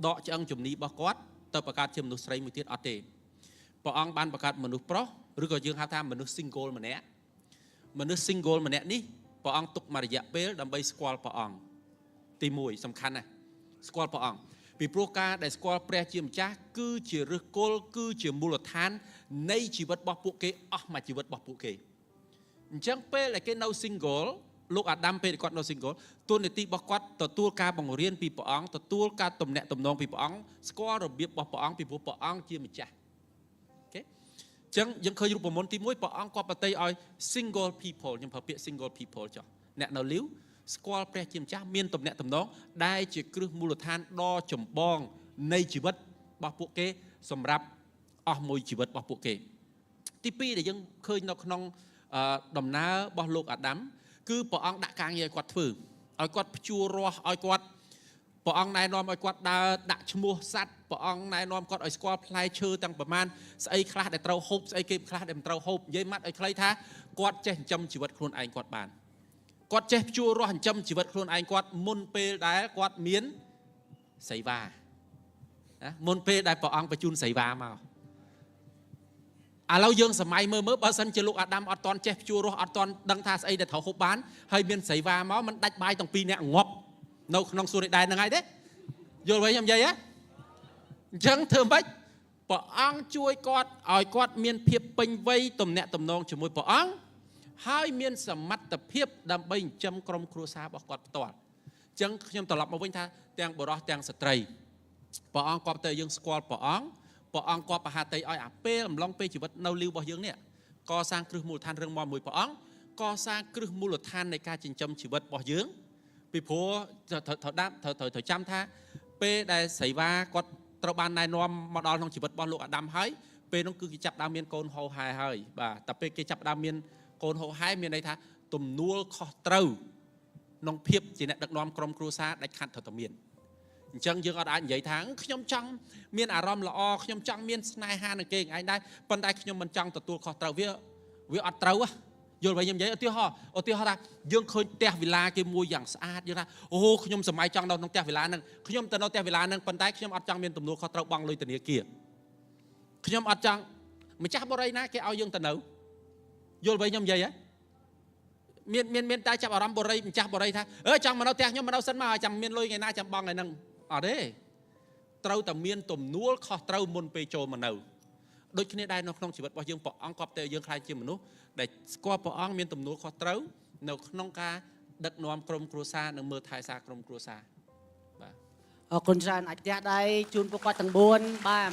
ដកឆ្អឹងជំនីរបស់គាត់ទៅបង្កើតជាមនុស្សស្រីមួយទៀតអត់ទេព្រះអង្គបានបង្កើតមនុស្សប្រុសឬក៏យើងហៅថាមនុស្ស single ម្នាក់មនុស្ស single ម្នាក់នេះព្រះអង្គទុកមករយៈពេលដើម្បីស្គាល់ព្រះអង្គទី1សំខាន់ណាស់ស្គាល់ព្រះអង្គពីព្រោះការដែលស្គាល់ព្រះជាម្ចាស់គឺជាឫសគល់គឺជាមូលដ្ឋាននៃជីវិតរបស់ពួកគេអស់មួយជីវិតរបស់ពួកគេអញ្ចឹងពេលដែលគេនៅ single លោកអាដាមពេលគាត់នៅ single ទូនាទីរបស់គាត់ទទួលការបង្រៀនពីព្រះអង្គទទួលការទំនាក់ទំនងពីព្រះអង្គស្គាល់របៀបរបស់ព្រះអង្គពីព្រោះព្រះអង្គជាម្ចាស់អូខេអញ្ចឹងយើងឃើញរូបមន្តទី1ព្រះអង្គគាត់ប្រតិឲ្យ single people ខ្ញុំប្រើពាក្យ single people ចុះអ្នកនៅលីវស្គាល់ព្រះជាម្ចាស់មានទំនាក់ទំនងដែលជាគ្រឹះមូលដ្ឋានដ៏ចម្បងនៃជីវិតរបស់ពួកគេសម្រាប់អស់មួយជីវិតរបស់ពួកគេទី2ដែលយើងឃើញនៅក្នុងដំណើររបស់លោកអាដាមគឺព្រះអង្គដាក់ការងារឲ្យគាត់ធ្វើឲ្យគាត់ភ្ជួររាស់ឲ្យគាត់ព្រះអង្គណែនាំឲ្យគាត់ដើរដាក់ឈ្មោះសัตว์ព្រះអង្គណែនាំគាត់ឲ្យស្គាល់ផ្លែឈើទាំងប្រមាណស្អីខ្លះដែលត្រូវហូបស្អីគេខ្លះដែលមិនត្រូវហូបនិយាយម៉ាត់ឲ្យខ្លីថាគាត់ចេះចិញ្ចឹមជីវិតខ្លួនឯងគាត់បានគាត់ចេះភ្ជួររាស់ចិញ្ចឹមជីវិតខ្លួនឯងគាត់មុនពេលដែលគាត់មានសីវ៉ាណាមុនពេលដែលព្រះអង្គបញ្ជូនសីវ៉ាមកឥឡូវយើងសម័យមើលបើសិនជាលោកអាដាមអត់តន់ចេះភ្ជួររាស់អត់តន់ដឹងថាស្អីដែលត្រូវហូបបានហើយមានសីវ៉ាមកมันដាច់បាយទាំងពីរនាក់ងាប់នៅក្នុងសួននេះដែរហ្នឹងហើយទេយល់វិញខ្ញុំនិយាយហ៎អញ្ចឹងធ្វើម៉េចព្រះអង្គជួយគាត់ឲ្យគាត់មានភាពពេញវ័យទំនាក់ទំនងជាមួយព្រះអង្គហើយមានសមត្ថភាពដើម្បីចិញ្ចឹមក្រុមគ្រួសាររបស់គាត់ផ្ទាល់អញ្ចឹងខ្ញុំត្រឡប់មកវិញថាទាំងបុរសទាំងស្ត្រីព្រះអង្គគាត់ទៅយើងស្គាល់ព្រះអង្គគាត់ប្រហាតីឲ្យអាពេលអំឡុងពេលជីវិតនៅលីវរបស់យើងនេះកសាងគ្រឹះមូលដ្ឋានរឹងមាំមួយព្រះអង្គកសាងគ្រឹះមូលដ្ឋាននៃការចិញ្ចឹមជីវិតរបស់យើងពីព្រោះត្រូវចាំថាពេលដែលស្រីវ៉ាគាត់ត្រូវបានណែនាំមកដល់ក្នុងជីវិតរបស់លោកអាដាមហើយពេលនោះគឺគេចាប់ដើមមានកូនហោហែហើយបាទតែពេលគេចាប់ដើមមានកូនហោហែមានន័យថាទំនួលខុសត្រូវក្នុងភាពជាអ្នកដឹកនាំក្រុមគ្រួសារដាច់ខាត់ត្រូវតែមានអញ្ចឹងយើងអត់អាចនិយាយថាខ្ញុំចង់មានអារម្មណ៍ល្អខ្ញុំចង់មានស្នេហានឹងគេឯងដែរប៉ុន្តែខ្ញុំមិនចង់ទទួលខុសត្រូវវាអត់ត្រូវយល់វិញខ្ញុំនិយាយឧទាហរណ៍ថាយើងឃើញផ្ទះវិឡាគេមួយយ៉ាងស្អាតយើងថាអូខ្ញុំសម័យចង់នៅក្នុងផ្ទះវិឡាហ្នឹងខ្ញុំទៅនៅផ្ទះវិឡាហ្នឹងប៉ុន្តែខ្ញុំអត់ចង់មានទំនួលខុសត្រូវបង់លុយធនាគារខ្ញុំអត់ចង់ម្ចាស់បរិយាណាគេឲ្យយើងទៅនៅយល់វិញខ្ញុំនិយាយហ៎មានតែចាប់អារម្មណ៍បរិយាម្ចាស់បរិយាថាចង់មកនៅផ្ទះខ្ញុំមកនៅសិនមកចាំមានលុយថ្ងៃណាចាំបង់ថ្ងៃហ្នឹងអត់ទេត្រូវតែមានទំនួលខុសត្រូវមុនពេលចូលមកនៅដូចគ្នាដែរនៅក្នុងជីវិតរបស់យើងព្រះអង្គគាត់ទៅយើងខ្លាចជាមនុស្សដែលស្គាល់ព្រះអង្គមានទំនួលខុសត្រូវនៅក្នុងការដឹកនាំក្រុមគ្រួសារនិងមើលថែសារក្រុមគ្រួសារបាទ
អរគុណច្រើនអាចផ្ទះដៃជូនពួកគាត់ទាំង4បាទ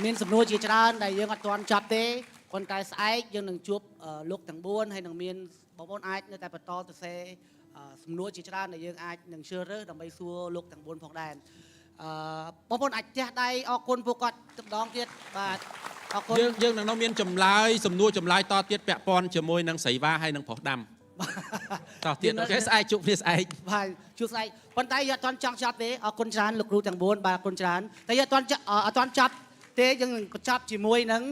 មានសំណួរជាច្រើនដែលយើងអត់ទាន់ចប់ទេប៉ុន្តែស្អែកយើងនឹងជួបលោកទាំង4ហើយនឹងមានបងប្អូនអាចនៅតែបន្តសរសេរសំណួរជាច្រើនដែលយើងអាចនឹងជ្រើសរើសដើម្បីសួរលោកទាំង4ផងដែរបងប្អូនអាចផ្ទះដៃអរគុណពួកគាត់ម្ដងទៀតបាទអរគុណ
យើងនឹងនៅមានចម្លើយសំណួរចម្លើយតទៀតពាក់ព័ន្ធជាមួយនឹងស្រីវ៉ាហើយនឹងប្រុសដាំតទៀតអូខេស្អែកជួបគ្នាស្អែក
បាទជួបស្អែកប៉ុន្តែយើងអត់ទាន់ចង់ចប់ទេអរគុណច្រើនលោកគ្រូទាំង4បាទអរគុណច្រើនតែយើងអត់ទាន់ចប់ទេយើងនឹងបញ្ចប់ជាមួយនឹង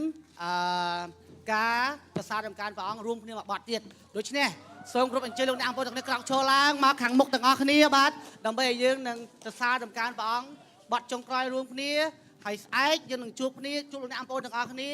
ការប្រសាទរំការព្រះអង្គរួមគ្នាមួយបទទៀតដូច្នេះសូមគ្រប់អញ្ជើញលោកអ្នកអង្គពលទាំងនេះក្រោកឈរឡើងមកខាងមុខទាំងអស់គ្នាបាទដើម្បីឲ្យយើងនឹងប្រសាទរំការព្រះអង្គបទចុងក្រោយរួមគ្នាហើយស្អែកយើងនឹងជួបលោកអ្នកអង្គពលទាំងអស់គ្នា